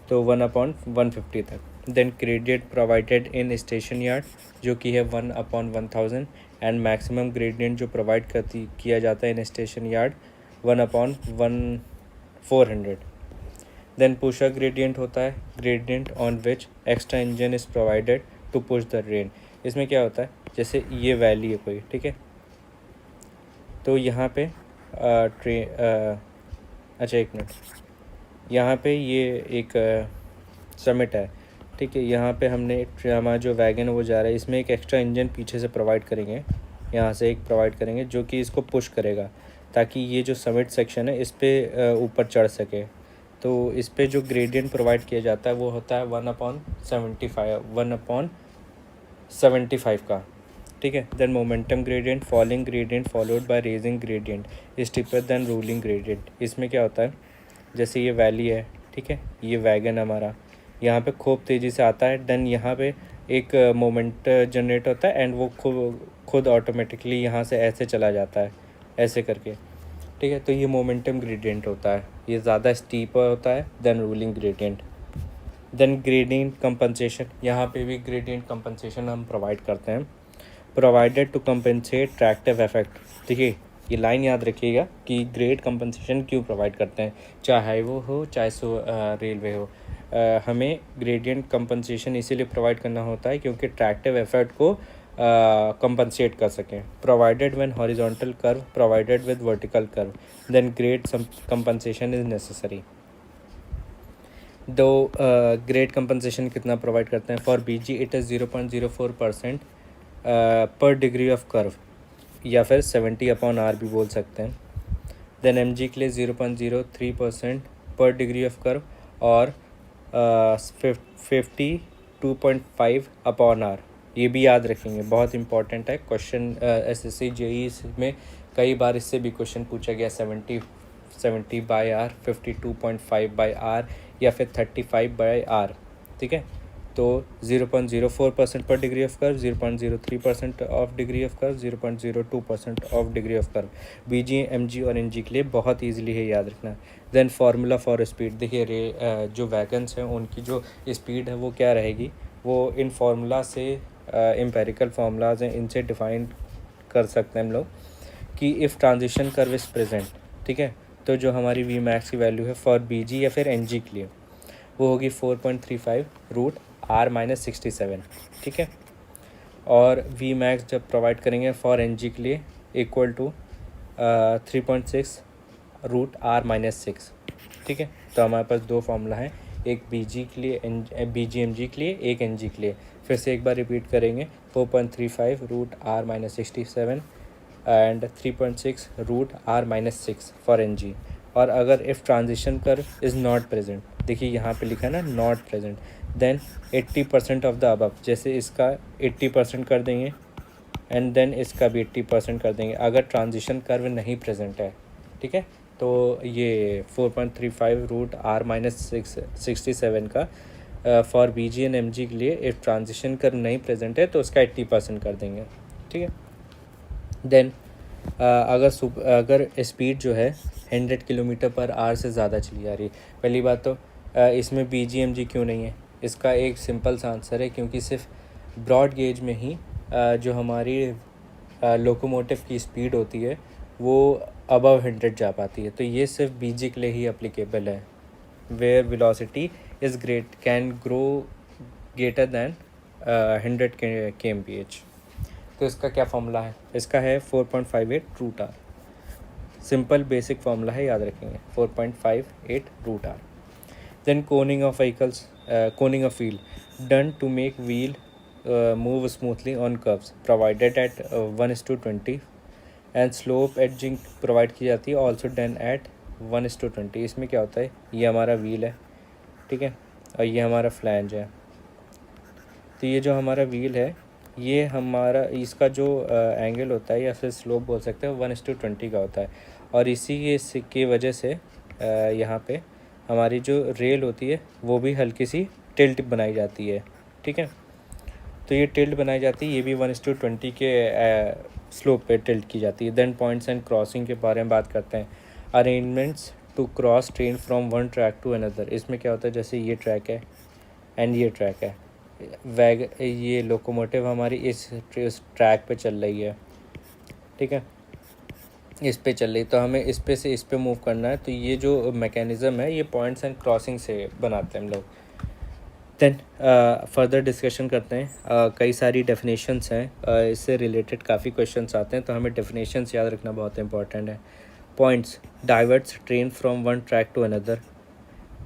तो 1/150 तक। Then gradient provided in station yard, जो कि है 1/1000, एंड मैक्सिमम ग्रेडियंट जो प्रोवाइड किया जाता है in station yard 1/400। Then pusher gradient होता है, gradient on which extra engine is provided to push the train. इसमें क्या होता है, जैसे ये वैली है कोई, ठीक है, तो यहाँ पे अच्छा एक मिनट, यहाँ पे ये एक समिट है, ठीक है, यहाँ पे हमने हमारा जो वैगन है वो जा रहा है, इसमें एक एक्स्ट्रा इंजन पीछे से प्रोवाइड करेंगे, यहाँ से एक प्रोवाइड करेंगे जो कि इसको पुश करेगा ताकि ये जो समिट सेक्शन है इस पर ऊपर चढ़ सके। तो इस पर जो ग्रेडियंट प्रोवाइड किया जाता है वो होता है 1/75 का। ठीक है, then momentum gradient, falling gradient followed by rising gradient steeper than ruling gradient. इसमें क्या होता है, जैसे ये वैली है, ठीक है, ये वैगन हमारा यहाँ पे खूब तेज़ी से आता है, देन यहाँ पे एक मोमेंट जनरेट होता है एंड वो खुद ऑटोमेटिकली यहाँ से ऐसे चला जाता है, ऐसे करके। ठीक है, तो ये मोमेंटम ग्रेडियंट होता है, ये ज़्यादा स्टीप होता है than ruling gradient. Then gradient compensation, यहाँ पे भी ग्रेडियंट कंपनसेशन हम प्रोवाइड करते हैं, provided to compensate tractive effect. देखिए ये लाइन याद रखिएगा कि ग्रेड कंपनसेशन क्यों प्रोवाइड करते हैं, चाहे हाईवे हो चाहे रेलवे हो। हमें ग्रेडियंट कंपनसेशन इसीलिए प्रोवाइड करना होता है क्योंकि ट्रैक्टिव इफेक्ट को कंपनसेट कर सकें। Provided when horizontal curve provided with vertical curve, then grade compensation is necessary. दो ग्रेड कंपनसेशन कितना प्रोवाइड करते हैं, फॉर BG इट इज़ 0.04% पर डिग्री ऑफ कर्व, या फिर 70/R भी बोल सकते हैं। देन MG के लिए 0.03% पर डिग्री ऑफ कर्व और 52.5/R। ये भी याद रखेंगे, बहुत इंपॉर्टेंट है क्वेश्चन, SSC JEE में कई बार इससे भी क्वेश्चन पूछा गया, 70/R, 52.5/R या फिर 35/R। ठीक है, तो 0.04% पर degree of curve, 0.03% of degree of curve, 0.02% of degree of curve. BG MG और NG के लिए बहुत ईजिली है याद रखना। देन फार्मूला फॉर स्पीड, देखिए जो वैगन्स हैं उनकी जो स्पीड है वो क्या रहेगी, वो इन फार्मूला से एम्पेरिकल फार्मूलाज हैं, इनसे डिफाइन कर सकते हैं हम लोग कि if transition curve is present. ठीक है, तो जो हमारी Vmax की वैल्यू है फॉर BG या फिर NG के लिए वो होगी 4.35√R-67। ठीक है, और Vmax जब प्रोवाइड करेंगे फॉर NG के लिए इक्वल टू 3.6√R-6। ठीक है, तो हमारे पास दो फार्मूला हैं, एक BG के लिए, BG MG के लिए, एक NG के लिए। फिर से एक बार रिपीट करेंगे, 4.35√R-67 and 3.6√R-6 for NG। और अगर if transition curve is not present, देखिए यहाँ पे लिखा है ना not present, then 80% of the above, जैसे इसका 80% कर देंगे एंड देन इसका भी 80% कर देंगे अगर ट्रांजिशन कर्व नहीं प्रेजेंट है। ठीक है, तो ये 4.35 रूट आर माइनस 67 का for B G and M G के लिए इफ ट्रांजिशन कर नहीं प्रेजेंट है तो उसका 80% कर देंगे, ठीक है। देन अगर स्पीड जो है 100 किलोमीटर पर आवर से ज़्यादा चली जा रही है, पहली बात तो इसमें बी जी एम जी क्यों नहीं है, इसका एक सिंपल सा आंसर है, क्योंकि सिर्फ ब्रॉड गेज में ही जो हमारी लोकोमोटिव की स्पीड होती है वो अबव 100 जा पाती है, तो ये सिर्फ बी जी के लिए ही अप्लीकेबल है, where velocity is great can grow greater than 100 kmph। तो इसका क्या फॉर्मूला है, इसका है 4.58 root R, simple basic formula है, याद रखेंगे 4.58 root R. Then coning of vehicles, coning of wheel done to make wheel move smoothly on curves provided at 1:20 and slope adzing provide की जाती है ऑल्सो डन एट 1:20। इसमें क्या होता है, ये हमारा व्हील है, ठीक है, और ये हमारा फ्लैंज है। तो ये जो हमारा व्हील है ये हमारा इसका जो एंगल होता है या फिर स्लोप बोल सकते हैं 1:20 का होता है, और इसी की वजह से यहाँ पे हमारी जो रेल होती है वो भी हल्की सी टिल्ट बनाई जाती है, ठीक है। तो ये टिल्ट बनाई जाती है, ये भी 1:20 के स्लोप पे टिल्ट की जाती है। देन पॉइंट्स एंड क्रॉसिंग के बारे में बात करते हैं। Arrangements to cross train from one track to another, इसमें क्या होता है, जैसे ये ट्रैक है एंड ये ट्रैक है, ये लोकोमोटिव हमारी इस ट्रैक पे चल रही है, ठीक है, इस पे चल रही, तो हमें इस पे से इस पे मूव करना है, तो ये जो मैकेनिज़्म है ये पॉइंट्स एंड क्रॉसिंग से बनाते हैं हम लोग। देन फर्दर डिस्कशन करते हैं, कई सारी डेफिनेशंस हैं, इससे रिलेटेड काफ़ी क्वेश्चंस आते हैं, तो हमें डेफिनेशंस याद रखना बहुत इंपॉर्टेंट है। Points, diverts train from one track to another.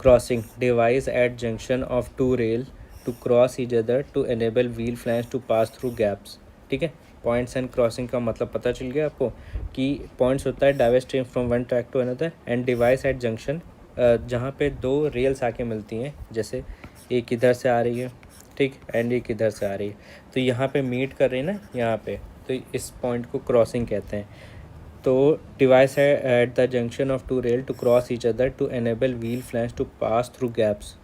Crossing, device at junction of two rail to cross each other to enable wheel flange to pass through gaps, ठीक है। पॉइंट्स एंड क्रॉसिंग का मतलब पता चल गया आपको कि पॉइंट्स होता है diverts train from one track to another, and device at junction जहाँ पे दो रेल्स आके मिलती हैं, जैसे एक इधर से आ रही है, ठीक, एंड एक इधर से आ रही है, तो यहाँ पे मीट कर रही है ना यहाँ पे, तो इस पॉइंट को क्रॉसिंग कहते हैं। तो डिवाइस है at the junction of two rail to cross each other to enable wheel flange to pass through gaps,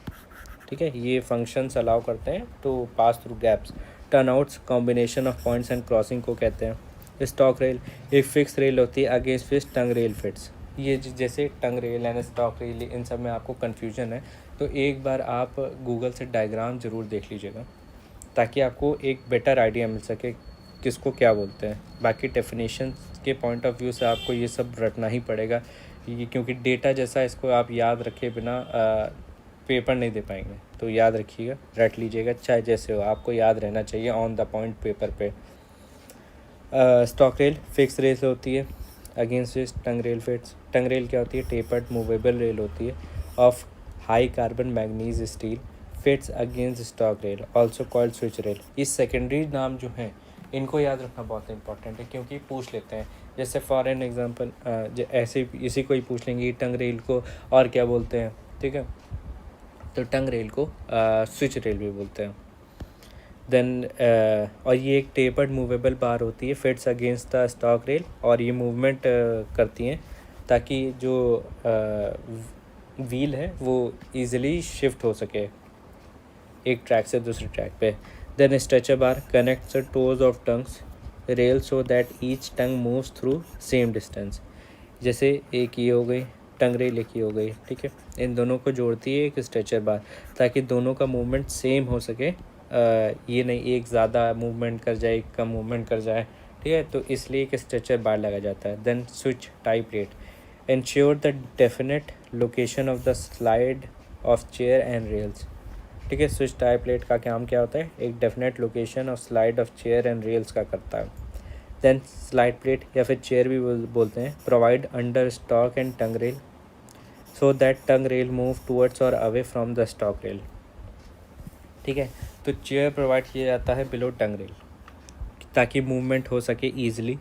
ठीक है, ये फंक्शंस अलाउ करते हैं to pass through gaps. Turnouts, combination of points and crossing को कहते हैं। Stock rail, एक fix rail होती है, against fix tongue rail fits. ये जैसे tongue rail and stock rail, इन सब में आपको कन्फ्यूजन है, तो एक बार आप गूगल से डायग्राम ज़रूर देख लीजिएगा ताकि आपको एक बेटर आइडिया मिल सके किसको क्या बोलते हैं। बाकी डेफिनेशन के पॉइंट ऑफ व्यू से आपको ये सब रटना ही पड़ेगा, ये क्योंकि डेटा जैसा इसको आप याद रखे बिना पेपर नहीं दे पाएंगे, तो याद रखिएगा, रट लीजिएगा, चाहे जैसे हो, आपको याद रहना चाहिए ऑन द पॉइंट पेपर पे। स्टॉक रेल फिक्स रेल होती है, अगेंस्ट टंग रेल फिट्स। टंग रेल क्या होती है, टेपर्ड मूवेबल रेल होती है of high carbon manganese steel, fits against stock rail, also called switch rail. इस सेकेंडरी नाम जो हैं इनको याद रखना बहुत इंपॉर्टेंट है, क्योंकि पूछ लेते हैं, जैसे फॉर एन एग्जांपल ऐसे इसी को ही पूछ लेंगे, टंग रेल को और क्या बोलते हैं, ठीक है, तो टंग रेल को स्विच रेल भी बोलते हैं। देन और ये एक टेपर्ड मूवेबल बार होती है, fits against the stock rail, और ये मूवमेंट करती हैं ताकि जो व्हील है वो इजीली शिफ्ट हो सके एक ट्रैक से दूसरे ट्रैक पे। Then stretcher bar connects toes of tongues rail so that each tongue moves through same distance. जैसे एक ये हो गई टंग रेल, एक ये हो गई, ठीक है, इन दोनों को जोड़ती है एक स्ट्रेचर बार, ताकि दोनों का मूवमेंट सेम हो सके, ये नहीं एक ज़्यादा मूवमेंट कर जाए एक कम मूवमेंट कर जाए, ठीक है, तो इसलिए एक स्ट्रेचर बार लगा जाता है। Then switch type plate ensure the definite location of the slide of chair and rails, ठीक है। स्विच टाइप प्लेट का काम क्या होता है, एक definite location of slide of chair and rails का करता है। देन स्लाइड प्लेट या फिर चेयर भी बोलते हैं, provide under stock and tongue rail so that tongue rail move towards और away from the stock rail, ठीक है। तो चेयर प्रोवाइड किया जाता है बिलो टंग रेल ताकि मूवमेंट हो सके ईजिली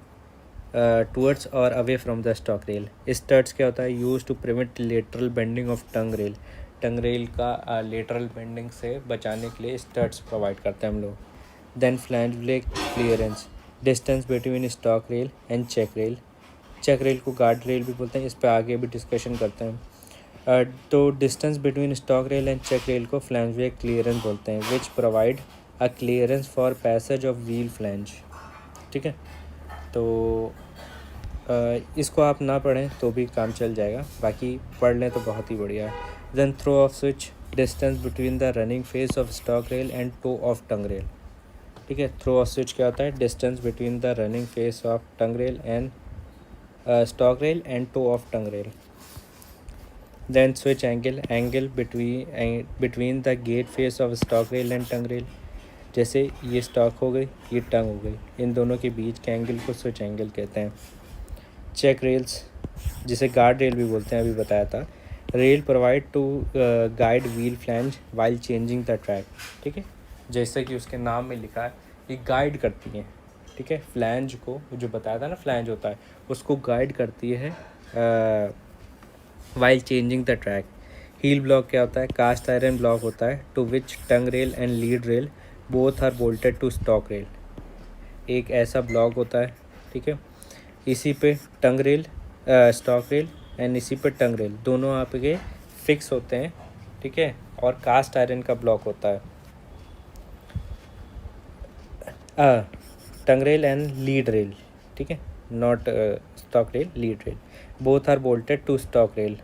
टूवर्ड्स और away from the stock rail. Studs क्या होता है, use to prevent lateral bending of tongue rail, tongue rail का लेटरल बेंडिंग से बचाने के लिए स्टड्स प्रोवाइड करते हैं हम लोग। Then flange break clearance distance between stock rail and check rail check rail को गार्ड रेल भी बोलते हैं, इस पर आगे भी डिस्कशन करते हैं। तो distance between stock rail and check rail को फ्लैंजवे क्लियरेंस बोलते हैं, which provide a clearance for passage of wheel flange. ठीक है, तो इसको आप ना पढ़ें तो भी काम चल जाएगा, बाकी पढ़ लें तो बहुत ही बढ़िया है। Then throw of switch, distance between the running face of stock rail and toe of tongue rail. ठीक है, थ्रो ऑफ स्विच क्या होता है? Distance between the running face of tongue rail and stock rail and toe of tongue rail. Then switch angle, angle between the gate face of stock rail and tongue rail. जैसे ये stock हो गई, ये टंग हो गई, इन दोनों के बीच के एंगल को स्विच एंगल कहते हैं। चेक रेल्स, जिसे गार्ड रेल भी बोलते हैं, अभी बताया था। Rail provide to guide wheel flange while changing the track. ठीक है, जैसे कि उसके नाम में लिखा है, ये गाइड करती हैं। ठीक है, फ्लैंज को, जो बताया था ना फ्लैंज होता है, उसको गाइड करती है while changing the track. Heel block क्या होता है? कास्ट आयरन ब्लॉक होता है, to which tongue rail and lead rail both are bolted to stock rail. एक ऐसा ब्लॉक होता है, ठीक है, इसी पे tongue rail, stock rail and इसी पे टंग रेल दोनों आपके फिक्स होते हैं। ठीक है, और कास्ट आयरन का ब्लॉक होता है। Tongue rail and lead rail, ठीक है, not stock rail, lead rail, both are bolted to stock rail.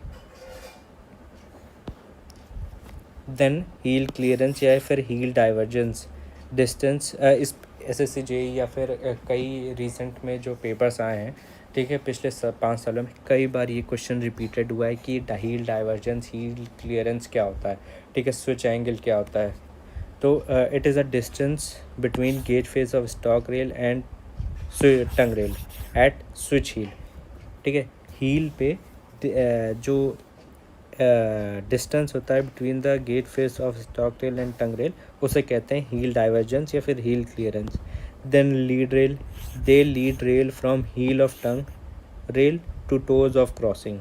Then heel clearance या फिर हील डाइवर्जेंस, डिस्टेंस, इस SSC JEE या फिर कई रिसेंट में जो पेपर्स आए हैं, ठीक है, पिछले 5 सालों में कई बार ये क्वेश्चन रिपीटेड हुआ है कि हील डाइवर्जेंस, हील क्लियरेंस क्या होता है। ठीक है, स्विच एंगल क्या होता है? तो it is a distance between gate face of stock rail and tongue rail at switch heel. ठीक है, हील पे जो डिस्टेंस होता है between the gate face of stock rail and tongue rail, उसे कहते हैं हील डाइवर्जेंस या फिर heel clearance. Then lead rail, the lead rail from heel of tongue rail to toes of crossing.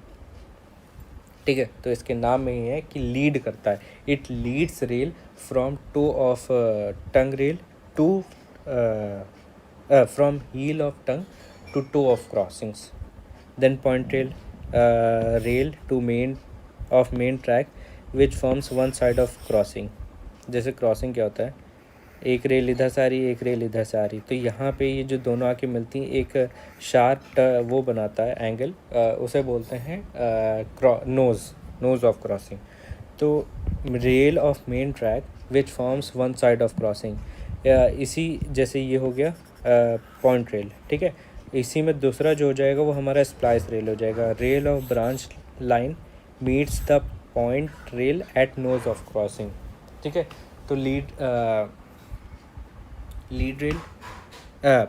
ठीक है, तो इसके नाम में ही है कि लीड करता है, it leads rail from toe of tongue rail to from heel of tongue to toe of crossings. Then point rail, rail to main track which forms one side of crossing. जैसे crossing क्या होता है? एक rail इधर से आ रही है, एक रेल इधर से आ रही है, तो यहाँ पे ये जो दोनों आके मिलती हैं, एक शार्प वो बनाता है एंगल, उसे बोलते हैं नोज ऑफ क्रॉसिंग। तो rail of main track which forms one side of crossing, इसी जैसे ये हो गया पॉइंट रेल। ठीक है, इसी में दूसरा जो हो जाएगा वो हमारा स्प्लाइस रेल हो जाएगा। Rail of branch line meets the point rail at nose of crossing. ठीक है, तो lead rail,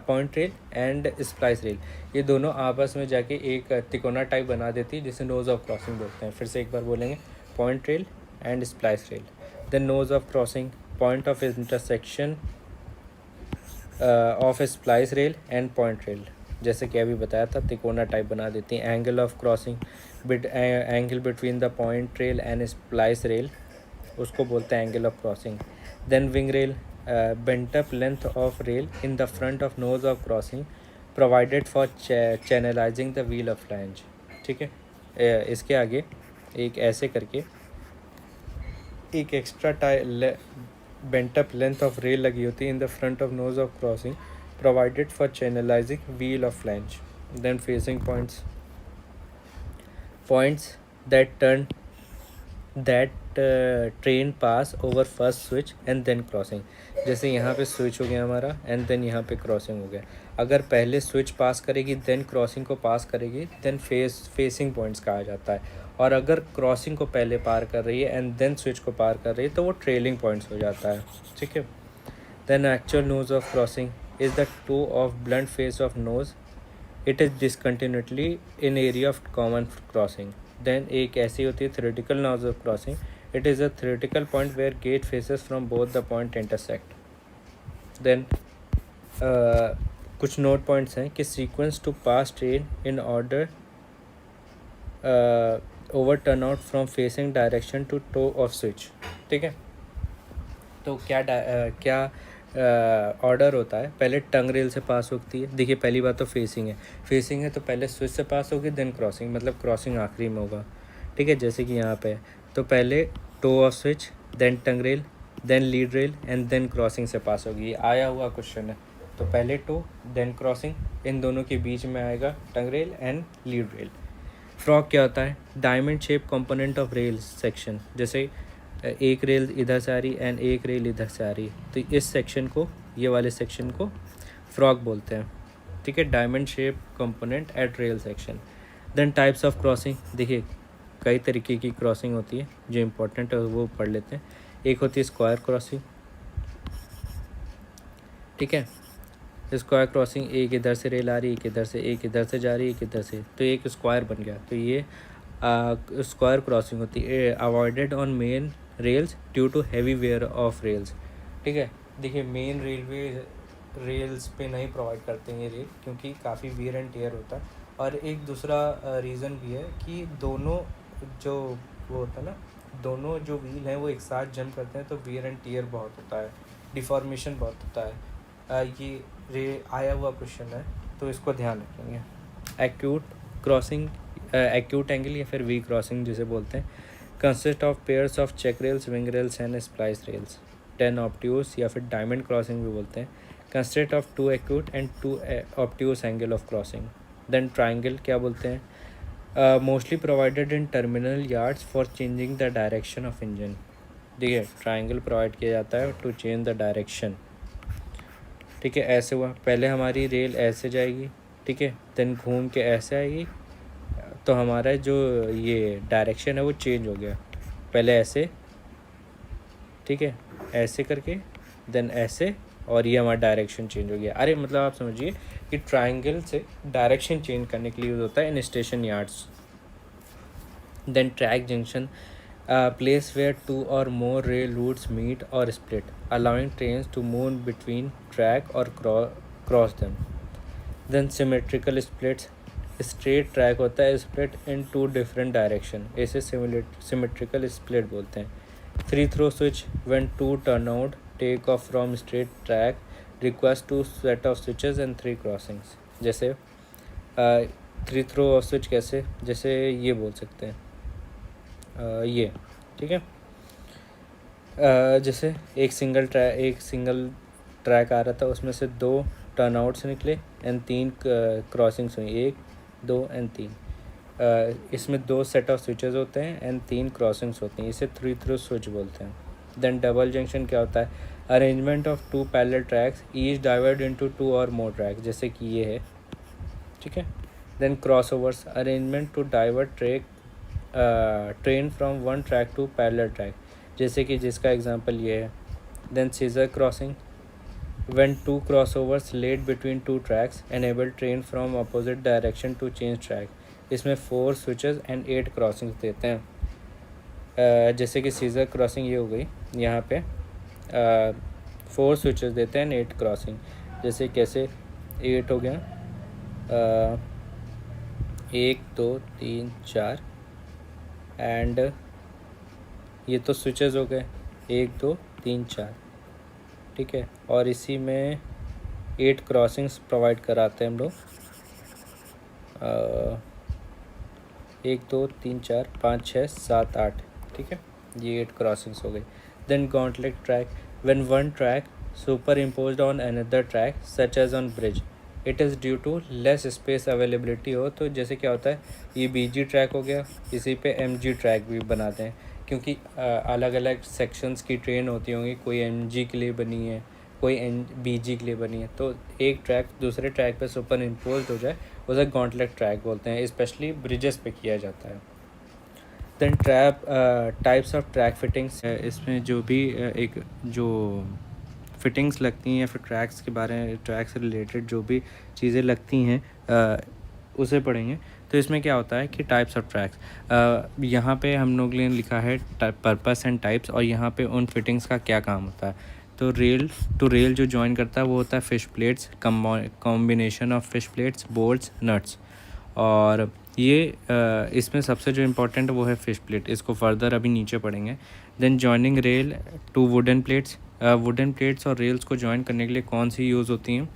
point rail and splice rail, ये दोनों आपस में जाके एक तिकोना टाइप बना देती है, जिसे नोज ऑफ क्रॉसिंग बोलते हैं। फिर से एक बार बोलेंगे, point rail and splice rail. Then nose of crossing, point of intersection of splice rail and point rail, जैसे कि अभी बताया था, तिकोना टाइप बना देती हैं। Angle of crossing, angle between the point rail and splice rail, उसको बोलते हैं angle of crossing. Then wing rail, bent up length of rail in the front of nose of crossing provided for channelizing the wheel of flange। ठीक है, इसके आगे एक ऐसे करके एक extra bent up length of rail लगी होती है in the front of nose of crossing provided for channelizing wheel of flange। then facing points, points that train pass over first switch and then crossing. जैसे यहाँ पे switch हो गया हमारा and then यहाँ पे क्रॉसिंग हो गया। अगर पहले स्विच पास करेगी देन क्रॉसिंग को पास करेगी, देन फेसिंग पॉइंट्स कहा जाता है। और अगर क्रॉसिंग को पहले पार कर रही है एंड देन स्विच को पार कर रही है तो वो ट्रेलिंग पॉइंट्स हो जाता है। ठीक है, then actual nose of crossing is the toe of blunt face of nose, it is discontinuity in area of common crossing. Then एक ऐसी होती है theoretical nose of crossing, it is a theoretical point where gate faces from both the point intersect। then कुछ note points हैं कि sequence to pass train in order over turn out from facing direction to toe of switch. ठीक है, तो क्या order होता है, पहले टंग रेल से पास होती है। देखिए पहली बात तो फेसिंग है, फेसिंग है तो पहले स्विच से पास होगी देन क्रॉसिंग, मतलब क्रॉसिंग आखिरी में होगा, ठीक है। जैसे कि यहाँ पे तो पहले toe of switch then tongue rail then lead rail and then crossing से पास होगी। ये आया हुआ क्वेश्चन है, तो पहले टो देन क्रॉसिंग, इन दोनों के बीच में आएगा tongue rail and lead rail. Frog क्या होता है? Diamond shape component of rail section, जैसे एक रेल इधर से आ रही एंड एक रेल इधर से आ रही, तो इस सेक्शन को, ये वाले सेक्शन को फ्रॉग बोलते हैं, ठीक है। Diamond shape component at rail section. Then types of crossing, देखिए कई तरीके की क्रॉसिंग होती है, जो इम्पोर्टेंट है वो पढ़ लेते हैं। एक होती है स्क्वायर क्रॉसिंग, ठीक है। स्क्वायर क्रॉसिंग, एक इधर से रेल आ रही, एक इधर से, एक इधर से जा रही, एक इधर से, तो एक स्क्वायर बन गया, तो ये स्क्वायर क्रॉसिंग होती है। Avoided on main rails due to heavy wear of rails, ठीक है। देखिए मेन रेलवे रेल्स पे नहीं प्रोवाइड करते हैं ये रेल, क्योंकि काफ़ी वियर एंड टेयर होता है। और एक दूसरा रीज़न भी है कि दोनों जो वो होता है ना, दोनों जो व्हील हैं वो एक साथ जम करते हैं, तो वियर एंड टेयर बहुत होता है, डिफॉर्मेशन बहुत होता है। ये आया हुआ क्वेश्चन है, तो इसको ध्यान रखेंगे। एक्यूट क्रॉसिंग, एक्यूट एंगल या फिर वी क्रॉसिंग जिसे बोलते हैं, consist of pairs of check rails, wing rails and splice rails. 10 obtuse या फिर डायमंड क्रॉसिंग भी बोलते हैं, consist of 2 acute and 2 obtuse angle of crossing. Then triangle क्या बोलते हैं? Mostly provided in terminal yards for changing the direction of engine. देखिए triangle provide किया जाता है टू चेंज द डायरेक्शन, ठीक है। ऐसे हुआ, पहले हमारी रेल ऐसे जाएगी, ठीक है, देन घूम के ऐसे आएगी, तो हमारा जो ये डायरेक्शन है वो चेंज हो गया। पहले ऐसे, ठीक है, ऐसे करके देन ऐसे, और ये हमारा डायरेक्शन चेंज हो गया। अरे मतलब आप समझिए कि ट्राइंगल से डायरेक्शन चेंज करने के लिए यूज़ होता है in station yards. Then track junction, place where 2 or more rail routes meet or split, allowing trains to move between track or cross them. Then symmetrical splits, straight track होता है split in 2 different direction, इसे symmetrical split बोलते हैं. 3 throw switch, when 2 turnout take off from straight track requires 2 set of switches and 3 crossings. जैसे 3 throw switch कैसे, जैसे ये बोल सकते हैं, ये, ठीक है। जैसे एक सिंगल ट्रैक आ रहा था, उसमें से 2 टर्नआउट्स निकले एंड 3 क्रॉसिंग्स हुई, 1 2 एंड 3। इसमें 2 सेट ऑफ स्विचेस होते हैं एंड 3 क्रॉसिंग्स होती हैं, इसे 3 थ्रू स्विच बोलते हैं। देन डबल जंक्शन क्या होता है? Arrangement of 2 parallel tracks each diverged into 2 और मोर ट्रैक, जैसे कि ये है, ठीक है। Then cross overs, arrangement to divert train from one track to parallel track, जैसे कि जिसका एग्जांपल ये है। Then scissor crossing, when 2 crossovers laid between 2 tracks enable train from opposite direction to change track, इसमें 4 स्विचेस एंड 8 क्रॉसिंग्स देते हैं। जैसे कि सीजर क्रॉसिंग ये हो गई, यहाँ पे 4 स्विचेस देते हैं 8 क्रॉसिंग, जैसे कैसे 8 हो गया, 1 2 3 4 एंड ये तो स्विचेस हो गए 1 2 3 4, ठीक है। और इसी में 8 क्रॉसिंग्स प्रोवाइड कराते हैं हम लोग, 1 2 3 4 5 6 7 8, ठीक है, ये 8 क्रॉसिंग्स हो गई। Then gauntlet track, when one track superimposed on another track such as on bridge, it is due to less space availability हो, तो जैसे क्या होता है, ये BG ट्रैक हो गया, इसी पे MG ट्रैक भी बनाते हैं, क्योंकि अलग अलग सेक्शंस की ट्रेन होती होंगी, कोई MG के लिए बनी है, कोई BG के लिए बनी है, तो एक ट्रैक दूसरे ट्रैक पे सुपर इम्पोज हो जाए उसे गॉन्टलेट ट्रैक बोलते हैं, स्पेशली ब्रिजेस पे किया जाता है। Then types of track fittings, इसमें जो भी एक जो फिटिंग्स लगती हैं या फिर ट्रैक्स के बारे में, ट्रैक से रिलेटेड जो भी चीज़ें लगती हैं उसे पढ़ेंगे। तो इसमें क्या होता है कि टाइप्स ऑफ ट्रैक्स, यहाँ पे हम लोग ने लिखा है पर्पस एंड टाइप्स, और यहाँ पे उन फिटिंग्स का क्या काम होता है। तो रेल टू रेल जो जॉइन करता है वो होता है fish plates, combination of fish plates, bolts, nuts, और ये इसमें सबसे जो इम्पोर्टेंट वो है फिश प्लेट, इसको फर्दर अभी नीचे पढ़ेंगे। Then joining rail to wooden plates, wooden plates और रेल्स को जॉइन करने के लिए कौन सी यूज़ होती हैं?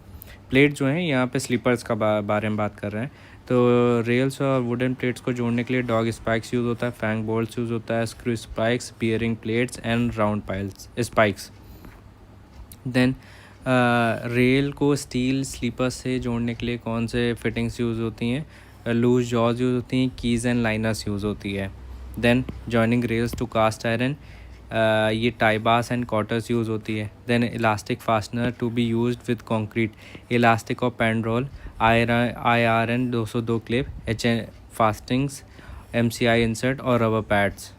प्लेट जो हैं यहाँ पे स्लीपर्स का बारे में बात कर रहे हैं। तो रेल्स और वुडन प्लेट्स को जोड़ने के लिए डॉग स्पाइक्स यूज़ होता है, फैंग बोल्ट्स यूज़ होता है, screw spikes, bearing plates and round piles spikes. Then rail को स्टील स्लीपर्स से जोड़ने के लिए कौन से फिटिंग्स यूज़ होती हैं? लूज जॉज यूज़ होती हैं, कीज़ एंड लाइनर्स यूज़ होती है। Then joining rails to cast iron, ये टाइबास एंड कॉटर्स यूज़ होती है। Then elastic fastener to be used with concrete, elastic और Pandrol, IRN 202 clip, HN fastenings, MCI insert और rubber pads.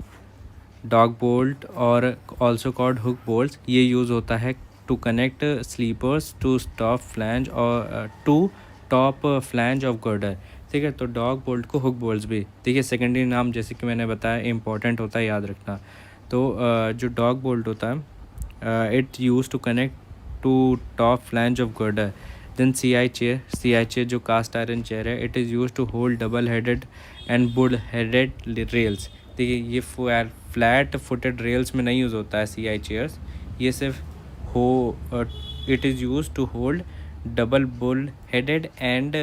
Dog bolt और also called hook bolts, ये use होता है to connect sleepers to top flange और to top flange of girder. ठीक है, तो डॉग बोल्ट को हुक बोल्ट्स भी, देखिए सेकेंडरी नाम जैसे कि मैंने बताया इंपॉर्टेंट होता है, याद रखना। तो जो डॉग बोल्ट होता है it use to connect to top flange of girder. Then CI chair जो कास्ट आयरन चेयर है, it is use to hold double headed and bull headed rails. देखिए ये फ्लैट फुटेड रेल्स में नहीं use होता है CI चेयर्स, ये सिर्फ it is use to hold double headed and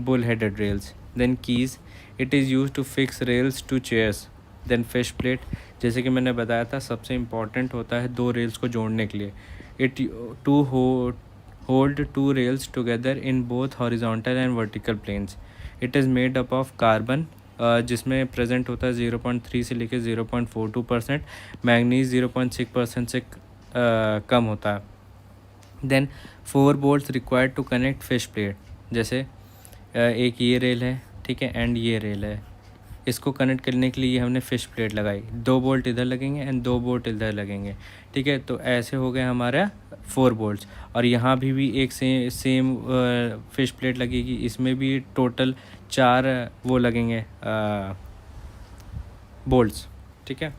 bull headed rails. Then keys, it is used to fix rails to chairs. Then fish plate, जैसे कि मैंने बताया था सबसे इम्पॉर्टेंट होता है दो रेल्स को जोड़ने के लिए। It to hold two rails together in both horizontal and vertical planes. It is made up of carbon, जिसमें प्रेजेंट होता है 0.3 से लेकर 0.42%, मैग्नीज 0.6% से कम होता है। देन 4 bolts required to connect fish plate, जैसे एक ये रेल है, ठीक है, एंड ये रेल है, इसको कनेक्ट करने के लिए हमने फ़िश प्लेट लगाई, 2 बोल्ट इधर लगेंगे एंड 2 बोल्ट इधर लगेंगे। ठीक है, तो ऐसे हो गए हमारा 4 बोल्ट्स। और यहाँ भी एक सेम फ़िश प्लेट लगेगी, इसमें भी टोटल 4 वो लगेंगे बोल्ट्स। ठीक है,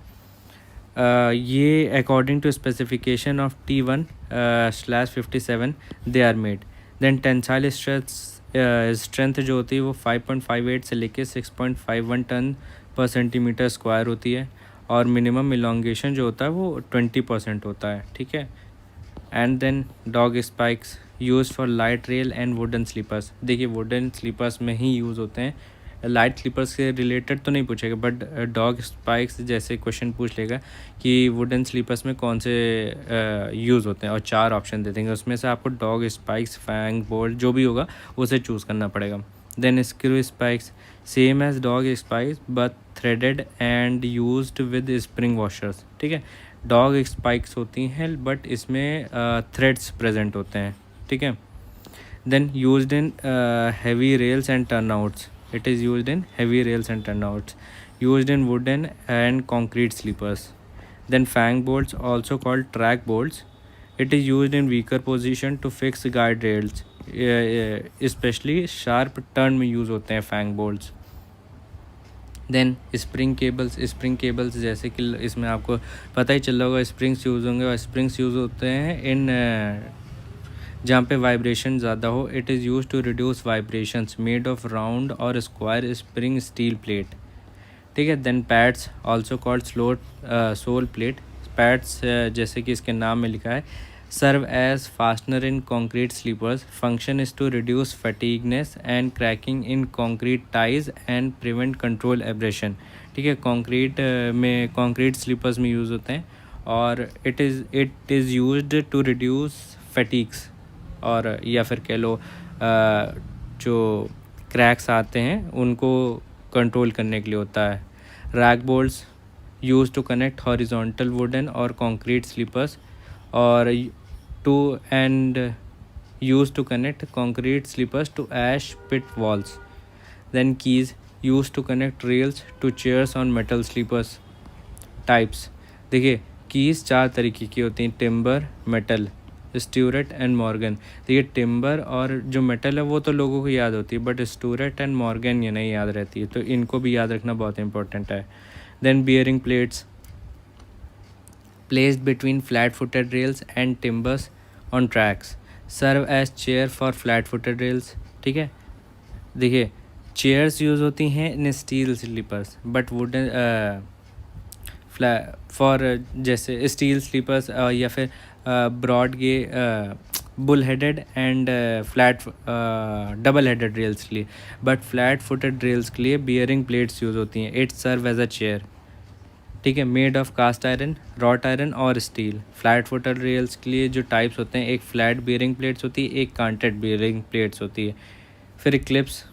ये according to specification of T1/57 they are made. Then tensile strength जो होती है वो 5.58 से लेके 6.51 टन पर सेंटीमीटर स्क्वायर होती है, और मिनिमम इलोंगेशन जो होता है वो 20% होता है। ठीक है, and then dog spikes use for light rail and wooden sleepers. देखिए वुडन स्लीपर्स में ही यूज़ होते हैं, लाइट स्लीपर्स से रिलेटेड तो नहीं पूछेगा, बट डॉग स्पाइक्स जैसे क्वेश्चन पूछ लेगा कि वुडन स्लीपर्स में कौन से यूज़ होते हैं, और 4 ऑप्शन दे देंगे, उसमें से आपको डॉग स्पाइक्स, फैंग बोल्ट जो भी होगा उसे चूज़ करना पड़ेगा। Then screw spikes same as dog spikes but threaded and used with spring washers. ठीक है, डॉग स्पाइक्स होती हैं बट इसमें थ्रेड्स प्रेजेंट होते हैं। ठीक है, then used in heavy rails and turnouts, it is used in heavy rails and turnouts, used in wooden and concrete sleepers. Then fang bolts, also called track bolts, it is used in weaker position to fix guide rails, especially sharp turn में use होते हैं fang bolts. Then spring cables जैसे कि इसमें आपको पता ही चल रहा होगा स्प्रिंग्स यूज़ होंगे, और स्प्रिंग्स यूज़ होते हैं इन जहाँ पे वाइब्रेशन ज़्यादा हो। It is use to reduce vibrations, made of round और स्क्वायर स्प्रिंग स्टील प्लेट। ठीक है, then pads also called sole plate. Pads जैसे कि इसके नाम में लिखा है, serve as fastener in concrete sleepers, function is to reduce fatigueness and cracking in concrete ties and prevent control abrasion. ठीक है, कॉन्क्रीट स्लीपर्स में यूज़ होते हैं, और it is used to reduce fatigues, और या फिर कह लो जो क्रैक्स आते हैं उनको कंट्रोल करने के लिए होता है। Rack bolts use to connect horizontal wooden और कंक्रीट स्लीपर्स, और use to connect concrete sleepers to ash pit walls. Then keys use to connect rails to chairs on metal sleepers. Types देखिए, keys 4 तरीके की होती हैं, timber, metal, Stuart and Morgan. देखिए timber और जो मेटल है वो तो लोगों को याद होती है, बट स्टूअर्ट एंड मॉर्गन ये नहीं याद रहती है, तो इनको भी याद रखना बहुत इंपॉर्टेंट है। Then bearing plates placed between flat footed rails and timbers on tracks, serve as chair for flat footed rails. ठीक है, देखिए चेयर्स यूज़ होती हैं in steel sleepers, but wooden for जैसे स्टील स्लीपर्स या फिर broad gauge bull headed and flat double headed rails के लिए. बट फ्लैट फुटेड रेल्स के लिए बियरिंग प्लेट्स यूज़ होती हैं. It serve as a chair. ठीक है, made of cast iron, wrought iron और स्टील. फ्लैट फुटेड रेल्स के लिए जो टाइप्स होते हैं, एक फ्लैट बियरिंग प्लेट्स होती है, एक कांटेड बियरिंग प्लेट्स होती है. फिर क्लिप्स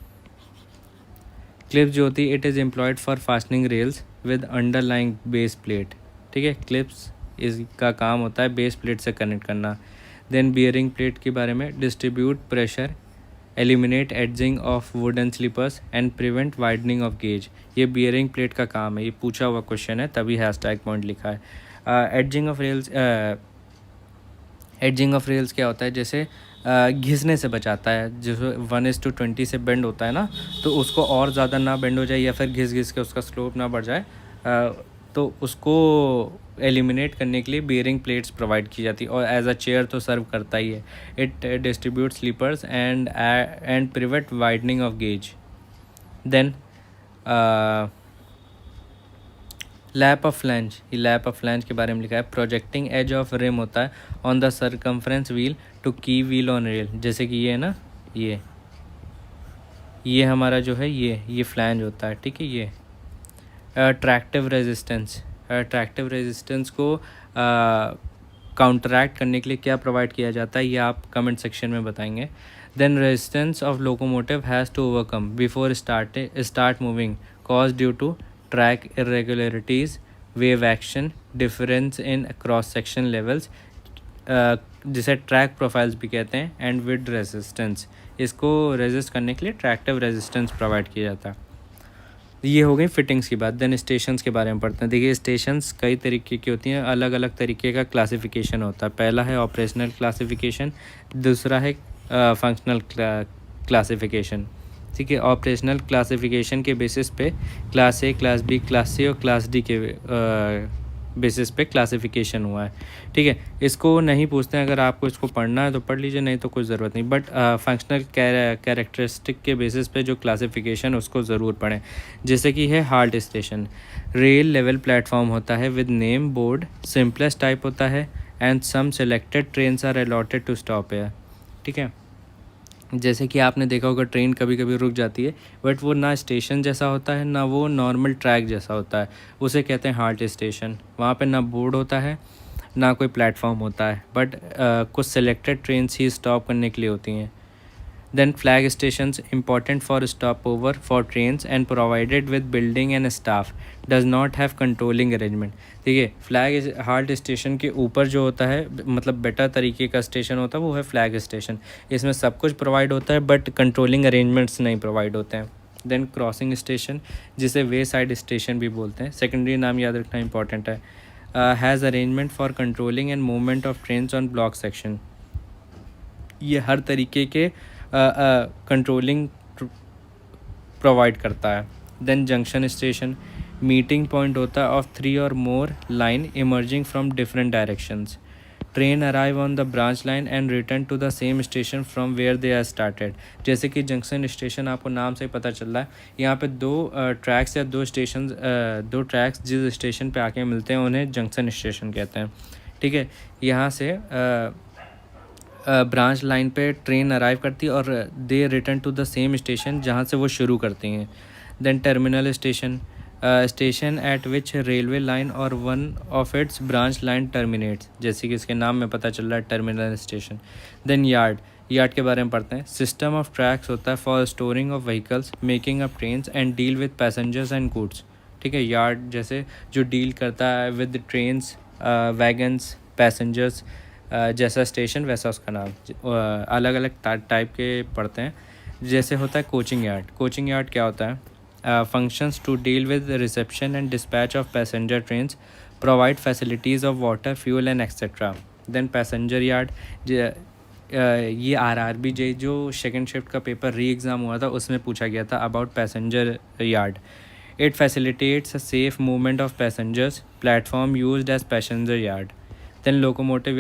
जो होती है, it is employed for fastening rails with underlying base plate. ठीक है, क्लिप्स इसका काम होता है बेस प्लेट से कनेक्ट करना. देन बियरिंग प्लेट के बारे में, distribute pressure, eliminate adzing of wooden sleepers and prevent widening of gauge. ये बियरिंग प्लेट का काम है. ये पूछा हुआ क्वेश्चन है, तभी हैशटैग पॉइंट लिखा है. एडजिंग ऑफ रेल्स क्या होता है, जैसे घिसने से बचाता है. जो 1:20 से बेंड होता है ना, तो उसको और ज़्यादा ना बेंड हो जाए या फिर घिस के उसका स्लोप ना बढ़ जाए, तो उसको एलिमिनेट करने के लिए बियरिंग प्लेट्स प्रोवाइड की जाती है. और एज अ चेयर तो सर्व करता ही है. It distribute sleepers and prevent widening of gauge. Then lap of flange. ये लैप ऑफ फ्लैंज के बारे में लिखा है. प्रोजेक्टिंग एज ऑफ रिम होता है on the circumference wheel to keep wheel on rail. जैसे कि ये है ना, ये हमारा जो है ये फ्लैंज होता है. ठीक है, ये ट्रैक्टिव रेजिस्टेंस को काउंटरैक्ट करने के लिए क्या प्रोवाइड किया जाता है, ये आप कमेंट सेक्शन में बताएंगे. Then resistance of locomotive has to overcome before start moving cause due to track irregularities, wave action, difference in cross section levels, जिसे ट्रैक प्रोफाइल्स भी कहते हैं, एंड विद रेजिस्टेंस. इसको रेजिस्ट करने के लिए ट्रैक्टिव रेजिस्टेंस प्रोवाइड किया जाता है. ये हो गई फिटिंग्स की बात. देन स्टेशंस के बारे में पढ़ते हैं. देखिए, स्टेशंस कई तरीके की होती हैं, अलग अलग तरीके का क्लासिफिकेशन होता है. पहला है ऑपरेशनल क्लासिफिकेशन, दूसरा है फंक्शनल क्लासिफिकेशन. ठीक है, ऑपरेशनल क्लासिफिकेशन के बेसिस पे class A, class B, class C और क्लास डी के बेसिस पे क्लासिफिकेशन हुआ है. ठीक है, इसको नहीं पूछते हैं. अगर आपको इसको पढ़ना है तो पढ़ लीजिए, नहीं तो कोई ज़रूरत नहीं. बट फंक्शनल कैरेक्टरिस्टिक के बेसिस पे जो क्लासिफिकेशन उसको ज़रूर पढ़ें. जैसे कि है halt station. Rail level platform होता है with name board, simplest type होता है, and some selected trains are allotted to stop है. ठीक है, जैसे कि आपने देखा होगा ट्रेन कभी कभी रुक जाती है, बट वो ना स्टेशन जैसा होता है ना वो नॉर्मल ट्रैक जैसा होता है. उसे कहते हैं हाल्ट स्टेशन. वहाँ पे ना बोर्ड होता है ना कोई प्लेटफॉर्म होता है, बट कुछ सेलेक्टेड ट्रेन्स ही स्टॉप करने के लिए होती हैं. Then flag stations, important for stopover for trains and provided with building and staff, does not have controlling arrangement. ठीक है, फ्लैग हाल्ट स्टेशन के ऊपर जो होता है, मतलब बेटर तरीके का स्टेशन होता है, वो है फ्लैग स्टेशन. इसमें सब कुछ प्रोवाइड होता है बट कंट्रोलिंग अरेंजमेंट्स नहीं प्रोवाइड होते हैं. देन क्रॉसिंग स्टेशन, जिसे वे साइड स्टेशन भी बोलते हैं, सेकेंडरी नाम याद रखना इंपॉर्टेंट है. Has arrangement for controlling and movement of trains on block section. ये हर तरीके के कंट्रोलिंग प्रोवाइड करता है. Then junction station, meeting point होता है ऑफ 3 और more line emerging from different directions. Train arrive on the branch line and return to the same station from where they are started. जैसे कि junction station आपको नाम से ही पता चल रहा है, यहाँ पे दो ट्रैक्स या दो ट्रैक्स जिस स्टेशन पे आके मिलते हैं उन्हें जंक्शन स्टेशन कहते हैं. ठीक है, यहाँ से ब्रांच लाइन पे ट्रेन अराइव करती है और they return to the same station जहाँ से वो शुरू करती हैं. Then terminal station, station at which railway line और one of its branch line terminates. जैसे कि इसके नाम में पता चल रहा है, टर्मिनल स्टेशन. देन यार्ड के बारे में पढ़ते हैं. सिस्टम ऑफ ट्रैक्स होता है for storing of vehicles, making up trains and deal with passengers and goods. ठीक है, यार्ड जैसे जो डील करता है विद ट्रेन्स, वैगन्स, पैसेंजर्स, जैसा स्टेशन वैसा उसका नाम. अलग अलग टाइप के पढ़ते हैं. जैसे होता है कोचिंग यार्ड क्या होता है, functions to deal with reception and dispatch of passenger trains, provide facilities of water, fuel and etcetera. Then passenger yard, ये RRBJ जो सेकेंड शिफ्ट का पेपर री एग्ज़ाम हुआ था उसमें पूछा गया था about passenger yard. It facilitates a safe movement of passengers, platform used as passenger yard. Then locomotive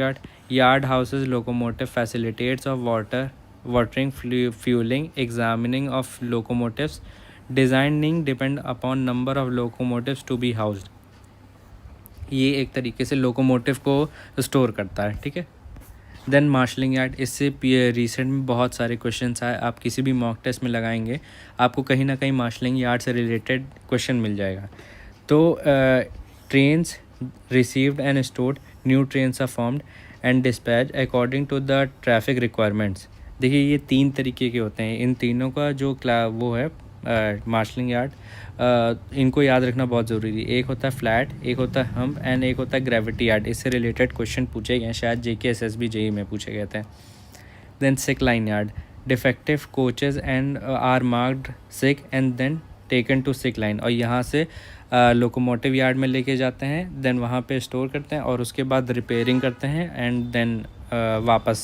yard houses locomotive facilitates of watering, fueling, examining of locomotives, designing depend upon number of locomotives to be housed. ये एक तरीके से locomotive को store करता है, ठीक है। Then marshalling yard, इससे रिसेंट में बहुत सारे क्वेश्चंस आए, आप किसी भी मॉक टेस्ट में लगाएंगे आपको कहीं ना कहीं मार्शलिंग यार्ड से रिलेटेड क्वेश्चन मिल जाएगा। तो trains received and stored, new trains are formed and dispatch according to the traffic requirements. देखिए ये 3 तरीके के होते हैं, इन तीनों का जो वो है मार्शलिंग यार्ड, इनको याद रखना बहुत ज़रूरी है। एक होता है फ्लैट, एक होता है हम्प एंड एक होता है ग्रेविटी यार्ड। इससे रिलेटेड क्वेश्चन पूछे गए हैं, शायद JK SSB JEE में पूछे गए थे। Then sick line yard, defective coaches and are marked sick and then taken to sick line, और यहाँ से लोकोमोटिव यार्ड में लेके जाते हैं, देन वहाँ पे स्टोर करते हैं और उसके बाद रिपेयरिंग करते हैं एंड देन वापस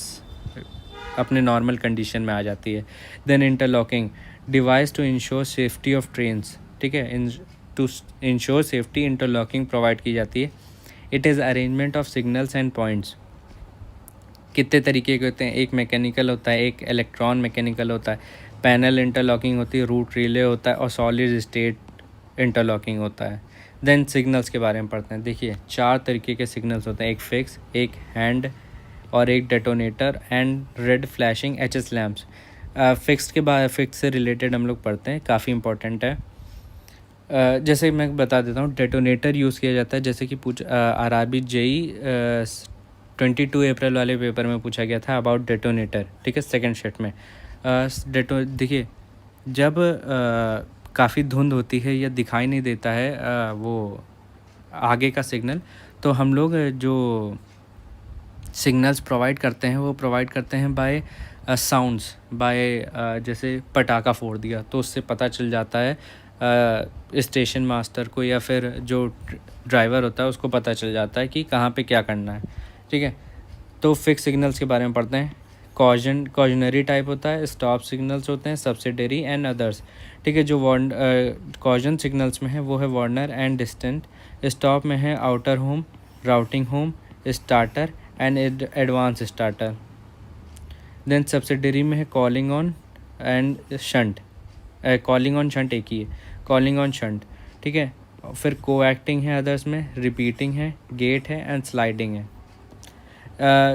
अपने नॉर्मल कंडीशन में आ जाती है। Then interlocking device to ensure safety of trains, ठीक है, to ensure safety interlocking provide की जाती है। It is arrangement of signals and points. कितने तरीके के होते हैं, एक मैकेनिकल होता है, एक इलेक्ट्रॉन मैकेनिकल होता है, पैनल इंटरलॉकिंग होती है, रूट रिले होता है और सॉलिड स्टेट इंटरलॉकिंग होता है। देन सिग्नल्स के बारे में पढ़ते हैं। देखिए 4 तरीके के सिग्नल्स होते हैं, एक फिक्स, एक हैंड और एक detonator and red flashing HS lamps. Fix के बाद फिक्स से रिलेटेड हम लोग पढ़ते हैं, काफ़ी इंपॉर्टेंट है। जैसे मैं बता देता हूँ, डेटोनेटर यूज़ किया जाता है, जैसे कि RRB JEE 22 अप्रैल वाले पेपर में पूछा गया था अबाउट डेटोनेटर, ठीक है, सेकंड शिफ्ट में। देखिए जब काफ़ी धुंध होती है या दिखाई नहीं देता है वो आगे का सिग्नल, तो हम लोग जो सिग्नल्स प्रोवाइड करते हैं वो प्रोवाइड करते हैं बाय साउंड्स, बाय जैसे पटाखा फोड़ दिया तो उससे पता चल जाता है स्टेशन मास्टर को या फिर जो ड्राइवर होता है उसको पता चल जाता है कि कहाँ पे क्या करना है, ठीक है। तो फिक्स सिग्नल्स के बारे में पढ़ते हैं। कॉजनरी टाइप होता है, स्टॉप सिग्नल्स होते हैं, सब्सिडरी एंड अदर्स, ठीक है। जो कॉजन सिग्नल्स में है वो है वार्नर एंड डिस्टेंट, स्टॉप में है outer home, routing home, starter and advance starter. Then subsidiary में है calling on and shunt, calling on shunt एक ही है, कॉलिंग ऑन शंट, ठीक है। फिर को एक्टिंग है अदर्स में, रिपीटिंग है, गेट है एंड स्लाइडिंग है।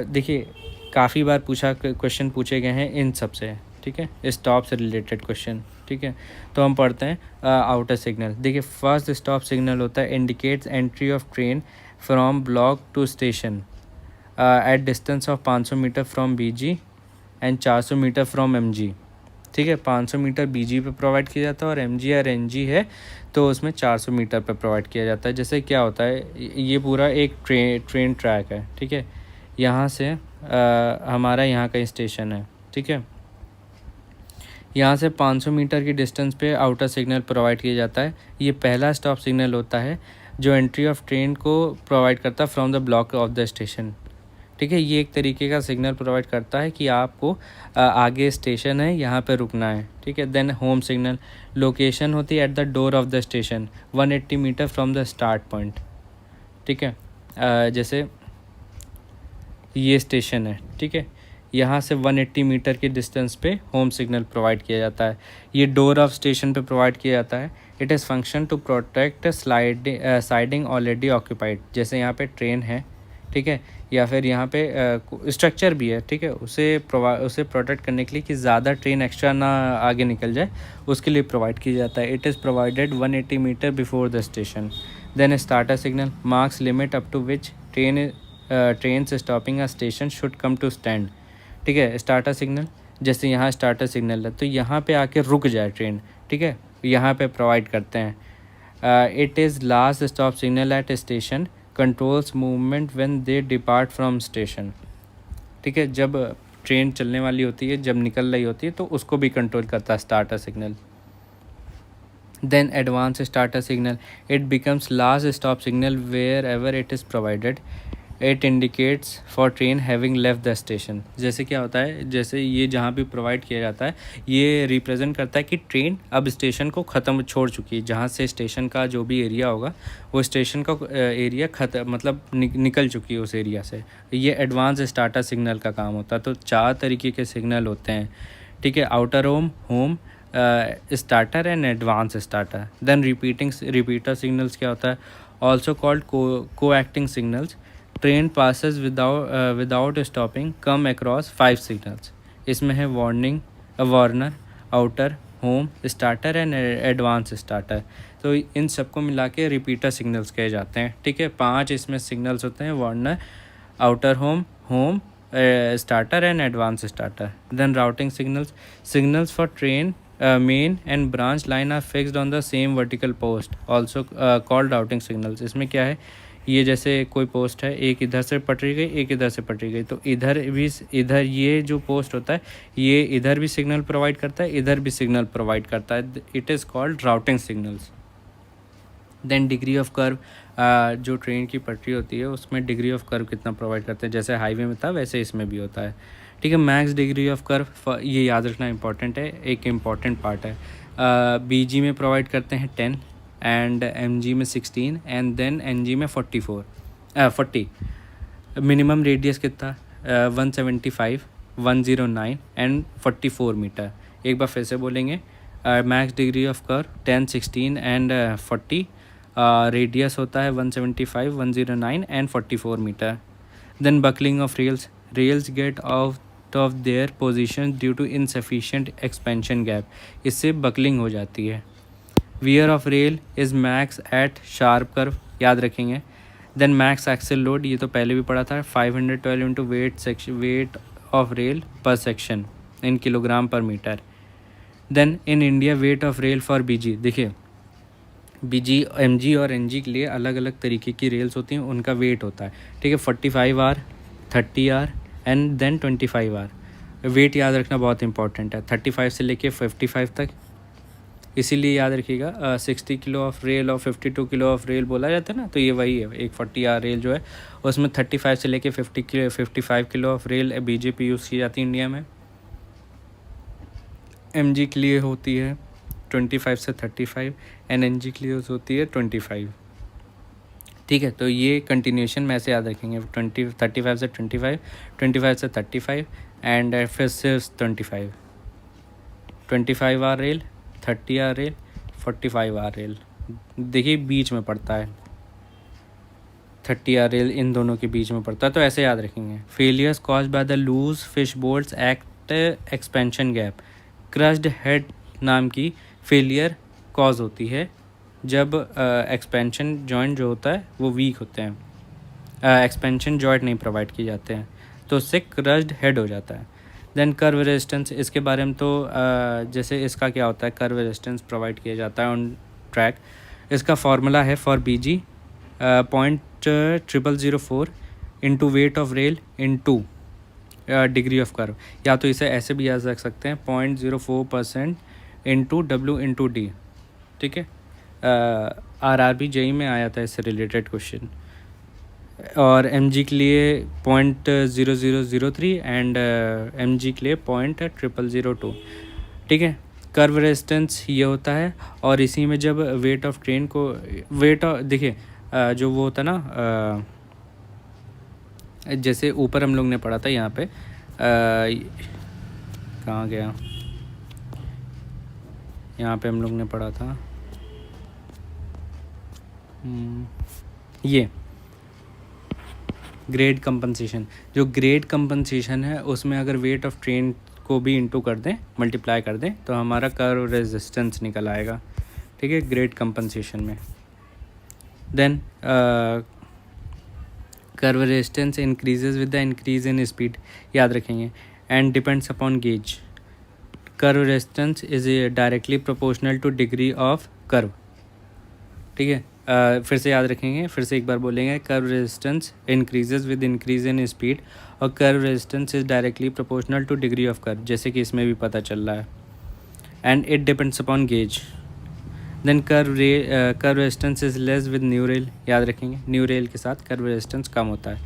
देखिए काफ़ी बार क्वेश्चन पूछे गए हैं इन सब से, ठीक है, स्टॉप से रिलेटेड क्वेश्चन, ठीक है। तो हम पढ़ते हैं आउटर सिग्नल। देखिए फर्स्ट स्टॉप सिग्नल होता है indicates entry of train from block to station at distance of 500 metre from BG and 400 metre from MG, ठीक है। 500 मीटर BG पे प्रोवाइड किया जाता है और MG और NG है तो उसमें 400 मीटर पे प्रोवाइड किया जाता है। जैसे क्या होता है, ये पूरा एक ट्रेन ट्रैक है, ठीक है। यहाँ से हमारा यहाँ का स्टेशन है, ठीक है। यहाँ से 500 मीटर की डिस्टेंस पे आउटर सिग्नल प्रोवाइड किया जाता है। ये पहला स्टॉप सिग्नल होता है जो एंट्री ऑफ ट्रेन को प्रोवाइड करता है from the block of the station, ठीक है। ये एक तरीके का सिग्नल प्रोवाइड करता है कि आपको आगे स्टेशन है, यहाँ पे रुकना है, ठीक है। देन होम सिग्नल, लोकेशन होती है at the door of the station 180 metre from the start point, ठीक है। जैसे ये स्टेशन है, ठीक है, यहाँ से 180 मीटर की डिस्टेंस पे होम सिग्नल प्रोवाइड किया जाता है। ये डोर ऑफ स्टेशन पे प्रोवाइड किया जाता है। It is function to protect siding already occupied, जैसे यहाँ पे ट्रेन है, ठीक है, या फिर यहाँ पे स्ट्रक्चर भी है, ठीक है, उसे प्रोटेक्ट करने के लिए कि ज़्यादा ट्रेन एक्स्ट्रा ना आगे निकल जाए, उसके लिए प्रोवाइड किया जाता है। It is provided 180 metre before the station. Then starter signal marks limit up to which train stopping a station should come to stand, ठीक है। स्टार्टर सिग्नल, जैसे यहाँ स्टार्टर सिग्नल है तो यहाँ पे आके रुक जाए ट्रेन, ठीक है, यहाँ पे प्रोवाइड करते हैं। It is last stop signal eight station, controls movement when they depart from station, ठीक है। जब ट्रेन चलने वाली होती है, जब निकल रही होती है तो उसको भी कंट्रोल करता है starter signal. Then advance starter signal, it becomes last stop signal wherever it is provided, it indicates for train having left the station. जैसे क्या होता है, जैसे ये जहाँ भी प्रोवाइड किया जाता है ये रिप्रेजेंट करता है कि ट्रेन अब स्टेशन को ख़त्म छोड़ चुकी है, जहाँ से स्टेशन का जो भी एरिया होगा वो स्टेशन का एरिया मतलब निकल चुकी है उस एरिया से। ये एडवांस स्टार्टर सिग्नल का काम होता है। तो 4 तरीके के सिग्नल होते हैं, ठीक है, outer home starter and advance starter. Then repeater signals क्या होता है, also called co-acting signals. Train passes without stopping come across 5 signals. इसमें है Warner, outer, home, starter and advance starter. तो इन सबको मिला के रिपीटर सिग्नल्स कहे जाते हैं. ठीक है, 5 इसमें सिग्नल्स होते हैं: Warner, outer home, starter and advanced starter. Then routing signals for train main and branch line are fixed on the same vertical post, also called routing signals. इसमें क्या है, ये जैसे कोई पोस्ट है, एक इधर से पटरी गई, एक इधर से पटरी गई, तो इधर ये जो पोस्ट होता है ये इधर भी सिग्नल प्रोवाइड करता है, इधर भी सिग्नल प्रोवाइड करता है. It is called routing signals. Then degree of curve, जो ट्रेन की पटरी होती है उसमें डिग्री ऑफ कर्व कितना प्रोवाइड करते हैं, जैसे हाईवे में था वैसे इसमें भी होता है. ठीक है, मैक्स डिग्री ऑफ कर्व ये याद रखना इंपॉर्टेंट है, एक इम्पॉर्टेंट पार्ट है. बीजी में प्रोवाइड करते हैं 10 एंड एमजी में 16 एंड देन एनजी में 40. मिनिमम रेडियस कितना, 175, 109 एंड 44 मीटर. एक बार फिर से बोलेंगे, max degree of curve 10, 16 and 40. Radius होता है 175, 109 and 44 metre. Then buckling of rails get out of their position due to insufficient expansion gap. इससे बकलिंग हो जाती है. Wear of rail is max at sharp curve, याद रखेंगे. Then max axle load, ये तो पहले भी पढ़ा था, 512 into weight of rail per section in kilogram per metre. Then in India weight of rail for BG, देखिए बीजी, एमजी और एनजी के लिए अलग अलग तरीके की रेल्स होती हैं, उनका वेट होता है. ठीक है, 45 R, 30 R and then 25 R. Weight याद रखना बहुत इंपॉर्टेंट है, 35 से लेके 55 तक. इसीलिए याद रखिएगा 60 किलो ऑफ रेल और 52 किलो ऑफ रेल बोला जाता है ना, तो ये वही है. एक 40 आर रेल जो है उसमें 35 से लेके 55 kilo of rail BJP use की जाती है इंडिया में. एमजी के लिए होती है 25 से 35 एंड एनजी के लिए होती है 25. ठीक है, तो ये कंटिन्यूशन में ऐसे याद रखेंगे, 35 से 25, 25 से 35 एंड फिर से 25 R rail, 30 R rail, 45 R rail. देखिए बीच में पड़ता है 30 आर रेल, इन दोनों के बीच में पड़ता है, तो ऐसे याद रखेंगे. Failures caused by the loose fish bolts act expansion gap. Crushed head नाम की फेलियर कॉज होती है जब एक्सपेंशन जॉइंट जो होता है वो वीक होते हैं, एक्सपेंशन जॉइंट नहीं प्रोवाइड किए जाते हैं, तो उससे क्रश्ड हेड हो जाता है. देन कर्व रेजिस्टेंस, इसके बारे में तो जैसे इसका क्या होता है, कर्व रेजिस्टेंस प्रोवाइड किया जाता है ऑन ट्रैक. इसका फार्मूला है for BG 0.0004 into weight of rail into degree of curve, या तो इसे ऐसे भी याद रख सकते हैं 0.04% इंटू डब्ल्यू इंटू डी. ठीक है, आरआरबी जेई में आया था इससे रिलेटेड क्वेश्चन. और एमजी के लिए 0.0003 एंड एमजी के लिए 0.0002. ठीक है, कर्व रेजिस्टेंस ये होता है. और इसी में जब वेट ऑफ ट्रेन को देखिए जो वो होता है ना, जैसे ऊपर हम लोग ने पढ़ा था यहाँ पे, कहाँ गया, यहाँ पे हम लोग ने पढ़ा था ये ग्रेड कंपनसेशन. जो ग्रेड कंपनसेशन है उसमें अगर वेट ऑफ ट्रेन को भी इंटू कर दें, मल्टीप्लाई कर दें, तो हमारा कर्व रेजिस्टेंस निकल आएगा. ठीक है, ग्रेड कंपनसेशन में. Then curve resistance increases with the increase in speed, याद रखेंगे, and depends upon gauge. Curve resistance is directly proportional to degree of curve. ठीक है, फिर से याद रखेंगे, फिर से एक बार बोलेंगे, curve resistance increases with increase in speed और curve resistance is directly proportional to degree of curve, जैसे कि इसमें भी पता चल रहा है. And it depends upon gauge. Then curve resistance is less with new rail, याद रखेंगे, न्यू रेल के साथ कर्व रेजिस्टेंस कम होता है.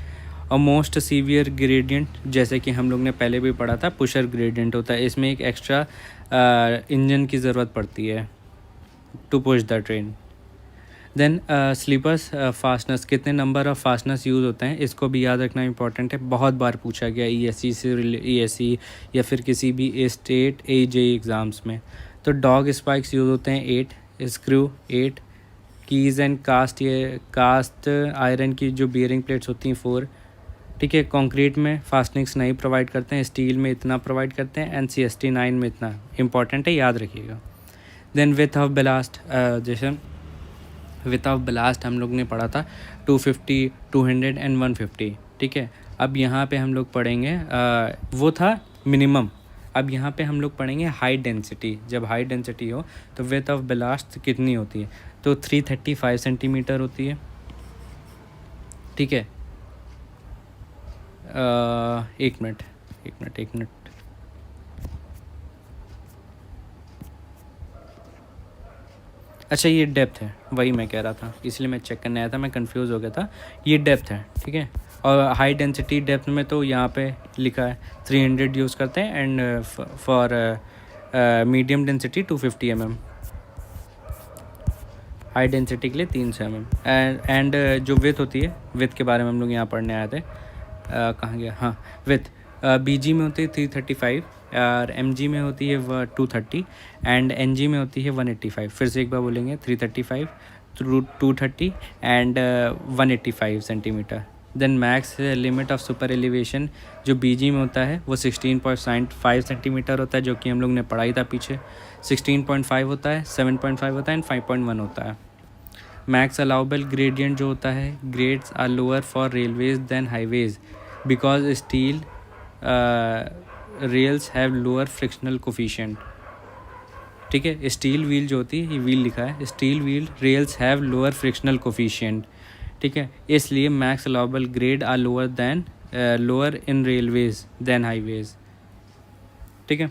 और मोस्ट सीवियर ग्रेडियंट, जैसे कि हम लोग ने पहले भी पढ़ा था, पुशर ग्रेडियंट होता है. इसमें एक एक्स्ट्रा इंजन की ज़रूरत पड़ती है to push the train. Then sleepers fasteners, कितने नंबर ऑफ फास्टनर्स यूज़ होते हैं, इसको भी याद रखना इंपॉर्टेंट है. बहुत बार पूछा गया ESC से, ESC या फिर किसी भी स्टेट AJE एग्ज़ाम्स में. तो डॉग स्पाइक्स यूज़ होते हैं 8, स्क्रू 8, कीज़ एंड कास्ट, ये कास्ट आयरन की जो बियरिंग प्लेट्स होती हैं 4, ठीक है। कंक्रीट में फास्टनिंग्स नहीं प्रोवाइड करते हैं, स्टील में इतना प्रोवाइड करते हैं, एंड CST 9 में इतना। इंपॉर्टेंट है, याद रखिएगा। देन विथ ऑफ ब्लास्ट, जैसे विथ ऑफ ब्लास्ट हम लोग ने पढ़ा था 250, 200 एंड 150, ठीक है। अब यहाँ पे हम लोग पढ़ेंगे वो था मिनिमम, अब यहाँ पे हम लोग पढ़ेंगे हाई डेंसिटी। जब हाई डेंसिटी हो तो विथ ऑफ ब्लास्ट कितनी होती है, तो 335 सेंटीमीटर होती है, ठीक है। एक मिनट। अच्छा, ये डेप्थ है, वही मैं कह रहा था, इसलिए मैं चेक करने आया था, मैं कंफ्यूज हो गया था। ये डेप्थ है, ठीक है। और हाई डेंसिटी डेप्थ में तो यहाँ पे लिखा है 300 यूज़ करते हैं, and for medium density 250 mm, high density के लिए 300 mm। एंड जो विथ होती है, विथ के बारे में हम लोग यहाँ पढ़ने आए थे, कहाँ गया, हाँ, विथ BG में होती है 335, और MG में होती है 230, एंड NG में होती है 185। फिर से एक बार बोलेंगे, 335, 230 and 185 centimetre. Then max limit of super elevation जो BG में होता है वो 16.5 सेंटीमीटर होता है, जो कि हम लोग ने पढ़ाई था पीछे। 16.5 होता है, 7.5 होता है, एंड 5.1 होता है। मैक्स अलाउबल ग्रेडियंट जो होता है, grades are lower for railways than highways because steel rails have lower frictional coefficient, ठीक है। स्टील व्हील जो होती है, ये व्हील लिखा है, steel wheel rails have lower frictional coefficient, ठीक है। इसलिए max allowable grade are lower in railways than highways, ठीक है।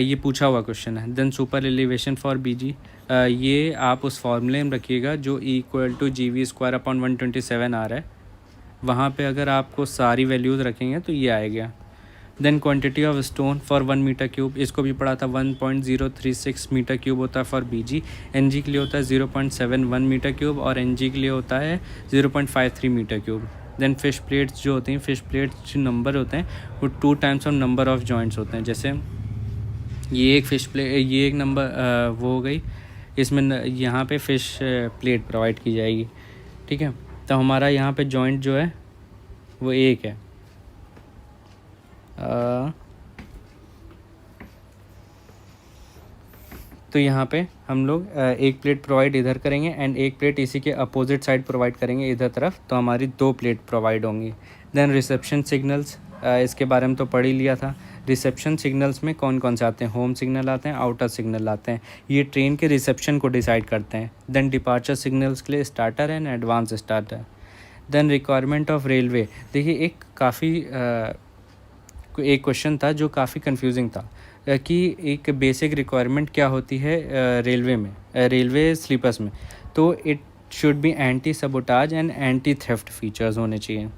ये पूछा हुआ क्वेश्चन है। Then super elevation for BG, ये आप उस फॉर्मूले में रखिएगा जो E=GV²/127 आ रहा है, वहाँ पे अगर आपको सारी वैल्यूज़ रखेंगे तो ये आएगा। Then quantity of stone for 1 metre cube, इसको भी पढ़ा था, 1.036 मीटर क्यूब होता है फॉर BG। NG के लिए होता है 0.71 मीटर क्यूब, और NG के लिए होता है 0.53 metre cube. Then fish plates जो होती हैं, फिश प्लेट्स जो नंबर होते हैं वो 2 times of number of joints होते हैं। जैसे ये एक फिश प्लेट, ये एक नंबर वो हो गई, इसमें यहाँ पे फिश प्लेट प्रोवाइड की जाएगी, ठीक है। तो हमारा यहाँ पे जॉइंट जो है वो एक है, तो यहाँ पे हम लोग एक प्लेट प्रोवाइड इधर करेंगे, एंड एक प्लेट इसी के अपोजिट साइड प्रोवाइड करेंगे इधर तरफ, तो हमारी 2 प्लेट प्रोवाइड होंगी। देन रिसेप्शन सिग्नल्स, इसके बारे में तो पढ़ ही लिया था। रिसेप्शन सिग्नल्स में कौन कौन से आते हैं, होम सिग्नल आते हैं, आउटर सिग्नल आते हैं, ये ट्रेन के रिसेप्शन को डिसाइड करते हैं। देन डिपार्चर सिग्नल्स के लिए starter and advance starter. Then requirement of railway, देखिए एक काफ़ी एक क्वेश्चन था जो काफ़ी कंफ्यूजिंग था कि एक बेसिक रिक्वायरमेंट क्या होती है रेलवे में, रेलवे स्लीपर्स में, तो it should be anti sabotage and anti theft features होने चाहिए।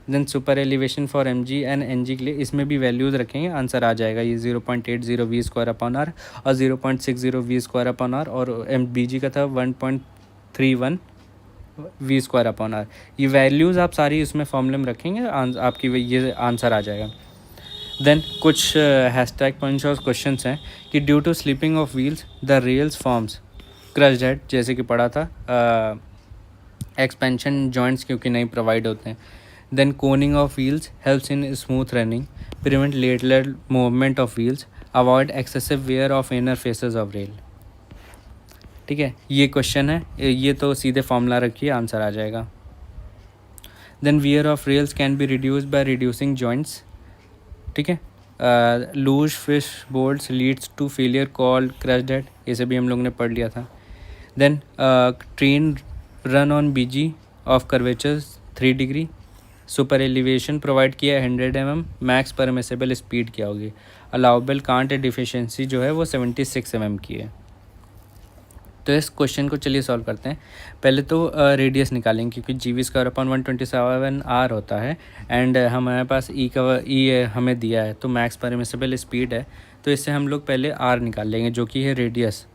Then super elevation for MG and NG के लिए इसमें भी वैल्यूज़ रखेंगे, आंसर आ जाएगा। ये 0.80 V²/R और 0.60 V²/R, और BG का था 1.31 V²/R। ये वैल्यूज़ आप सारी इसमें फॉर्मूले में रखेंगे, आपकी ये आंसर आ जाएगा। देन कुछ हैशटैग पॉइंट्स और क्वेश्चंस हैं कि due to slipping of wheels the rails forms crushed head, जैसे कि पढ़ा था, एक्सपेंशन जॉइंट्स क्योंकि नहीं प्रोवाइड होते हैं। Then coning of wheels helps in smooth running, prevent lateral movement of wheels, avoid excessive wear of inner faces of rail, ठीक है। ये क्वेश्चन है, ये तो सीधे फॉर्मूला रखिए, आंसर आ जाएगा। Then wear of rails can be reduced by reducing joints, ठीक है। Loose fish bolts leads to failure called crushed head, इसे भी हम लोग ने पढ़ लिया था। Then train run on BG of curvature 3 degree, super elevation provide किया 100 mm, मैक्स परमिसेबल स्पीड क्या होगी, अलाउबल कांट डिफिशिएंसी जो है वो 76 mm की है। तो इस क्वेश्चन को चलिए सॉल्व करते हैं। पहले तो रेडियस निकालेंगे क्योंकि GV²/127R होता है, एंड हमारे पास E हमें दिया है, तो मैक्स परमिसेबल स्पीड है, तो इससे हम लोग पहले R निकाल लेंगे जो कि है रेडियस,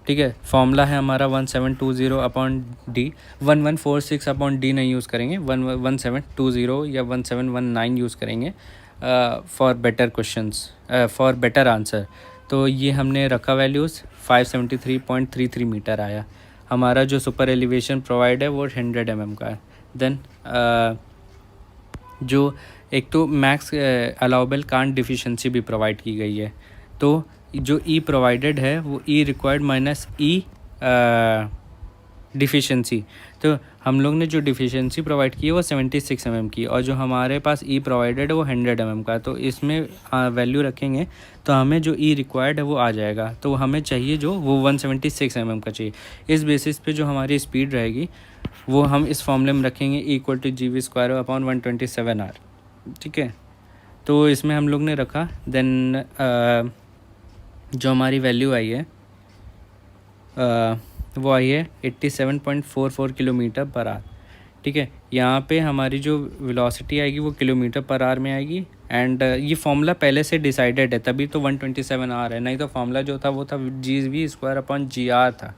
ठीक है। फॉर्मूला है हमारा 1720/D, 1146/D नहीं यूज़ करेंगे, 1720 या 1719 यूज़ करेंगे for better questions, for better answer. तो ये हमने रखा वैल्यूज़ 573.33 मीटर आया। हमारा जो सुपर एलिवेशन प्रोवाइड है वो 100 mm का है। देन जो एक तो मैक्स अलाउबल कांट डिफिशिएंसी भी प्रोवाइड की गई है। तो जो ई प्रोवाइडेड है वो ई रिक्वायर्ड माइनस ई डिफिशिएंसी। तो हम लोग ने जो डिफिशिएंसी प्रोवाइड की है वो 76 mm की, और जो हमारे पास ई प्रोवाइडेड है वो 100 mm का। तो इसमें वैल्यू रखेंगे तो हमें जो ई रिक्वायर्ड है वो आ जाएगा। तो हमें चाहिए जो वो 176 mm का चाहिए। इस बेसिस पे जो हमारी स्पीड रहेगी वो हम इस फॉर्मूले में रखेंगे इक्वल टू GV²/127R। ठीक है, तो इसमें हम लोग ने रखा। देन जो हमारी वैल्यू आई है वो आई है 87.44 किलोमीटर पर आवर। ठीक है, यहाँ पे हमारी जो वेलोसिटी आएगी वो किलोमीटर पर आवर में आएगी। एंड ये फॉर्मूला पहले से डिसाइडेड है, तभी तो 127R है, नहीं तो फॉर्मूला जो था वो था GV²/GR था।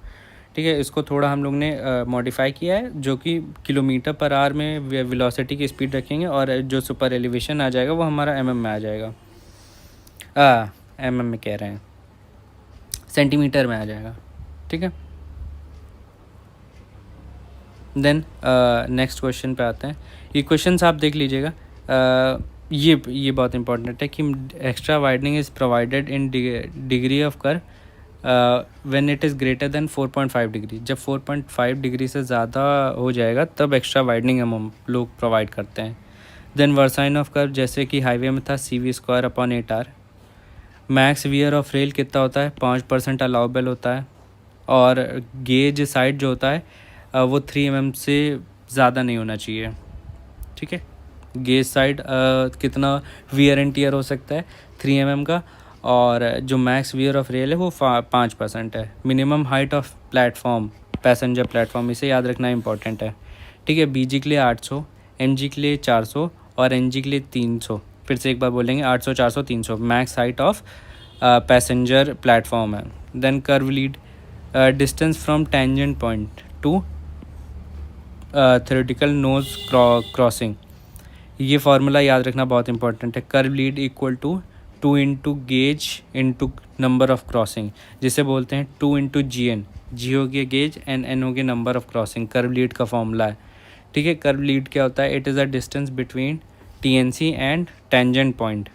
ठीक है, इसको थोड़ा हम लोग ने मॉडिफाई किया है, जो कि किलोमीटर पर आवर में वेलोसिटी की स्पीड रखेंगे, और जो सुपर एलिवेशन आ जाएगा वो हमारा mm में आ जाएगा। mm में कह रहे हैं, सेंटीमीटर में आ जाएगा। ठीक है, देन नेक्स्ट क्वेश्चन पे आते हैं। ये क्वेश्चंस आप देख लीजिएगा। ये बहुत इंपॉर्टेंट है कि extra widening is provided in degree of curve when it is greater then 4.5 degree. जब 4.5 डिग्री से ज़्यादा हो जाएगा तब एक्स्ट्रा वाइडनिंग हम लोग प्रोवाइड करते हैं। देन वर्साइन ऑफ कर्व, जैसे कि हाईवे में था CV²/8R। Max wear of rail कितना होता है, 5% अलाउबल होता है। और गेज साइड जो होता है वो 3 mm से ज़्यादा नहीं होना चाहिए। ठीक है, गेज साइड कितना वियर एंड टीयर हो सकता है, 3 mm का। और जो मैक्स वियर ऑफ रेल है वो 5% है। Minimum height of platform, passenger platform, इसे याद रखना इंपॉर्टेंट है। ठीक है, BG के लिए 800, MG के लिए 400 और NG के लिए 300। फिर से एक बार बोलेंगे, 800, 400, 300 max height of passenger platform है। Then curve lead, distance from tangent point to theoretical nose crossing. ये फार्मूला याद रखना बहुत इंपॉर्टेंट है। Curve lead equal to 2 into gauge into number of crossing, जिसे बोलते हैं 2 इंटू GN। G हो गया गेज, N हो गया number of crossing. Curve lead का फॉर्मूला है। ठीक है, कर्व लीड क्या होता है, it is a distance between TNC and tangent point.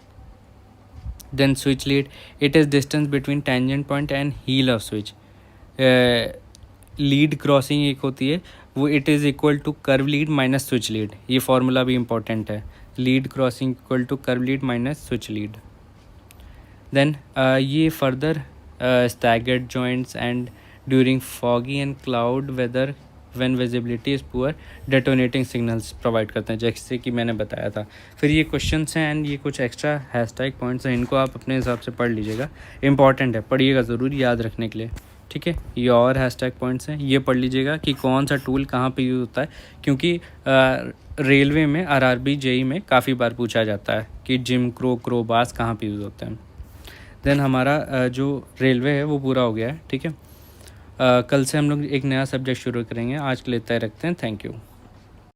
Then switch lead, it is distance between tangent point and heel of switch. Lead crossing एक होती है, वो it is equal to curve lead minus switch lead. ये formula भी important है, lead crossing equal to curve lead minus switch lead. Then ये further staggered joints and during foggy and cloud weather when visibility is poor detonating signals provide करते हैं, जैसे कि मैंने बताया था। फिर ये क्वेश्चंस हैं एंड ये कुछ एक्स्ट्रा हैशटैग पॉइंट्स हैं, इनको आप अपने हिसाब से पढ़ लीजिएगा। इंपॉर्टेंट है, पढ़िएगा ज़रूर याद रखने के लिए। ठीक है, ये और हैशटैग पॉइंट्स हैं, ये पढ़ लीजिएगा कि कौन सा टूल कहाँ पे यूज़ होता है, क्योंकि रेलवे में RRB JEE में काफ़ी बार पूछा जाता है कि जिम क्रोबास कहाँ पे यूज़ होते हैं। देन हमारा जो रेलवे है वो पूरा हो गया है। ठीक है, कल से हम लोग एक नया सब्जेक्ट शुरू करेंगे। आज के लिए इतना ही रखते हैं। Thank you.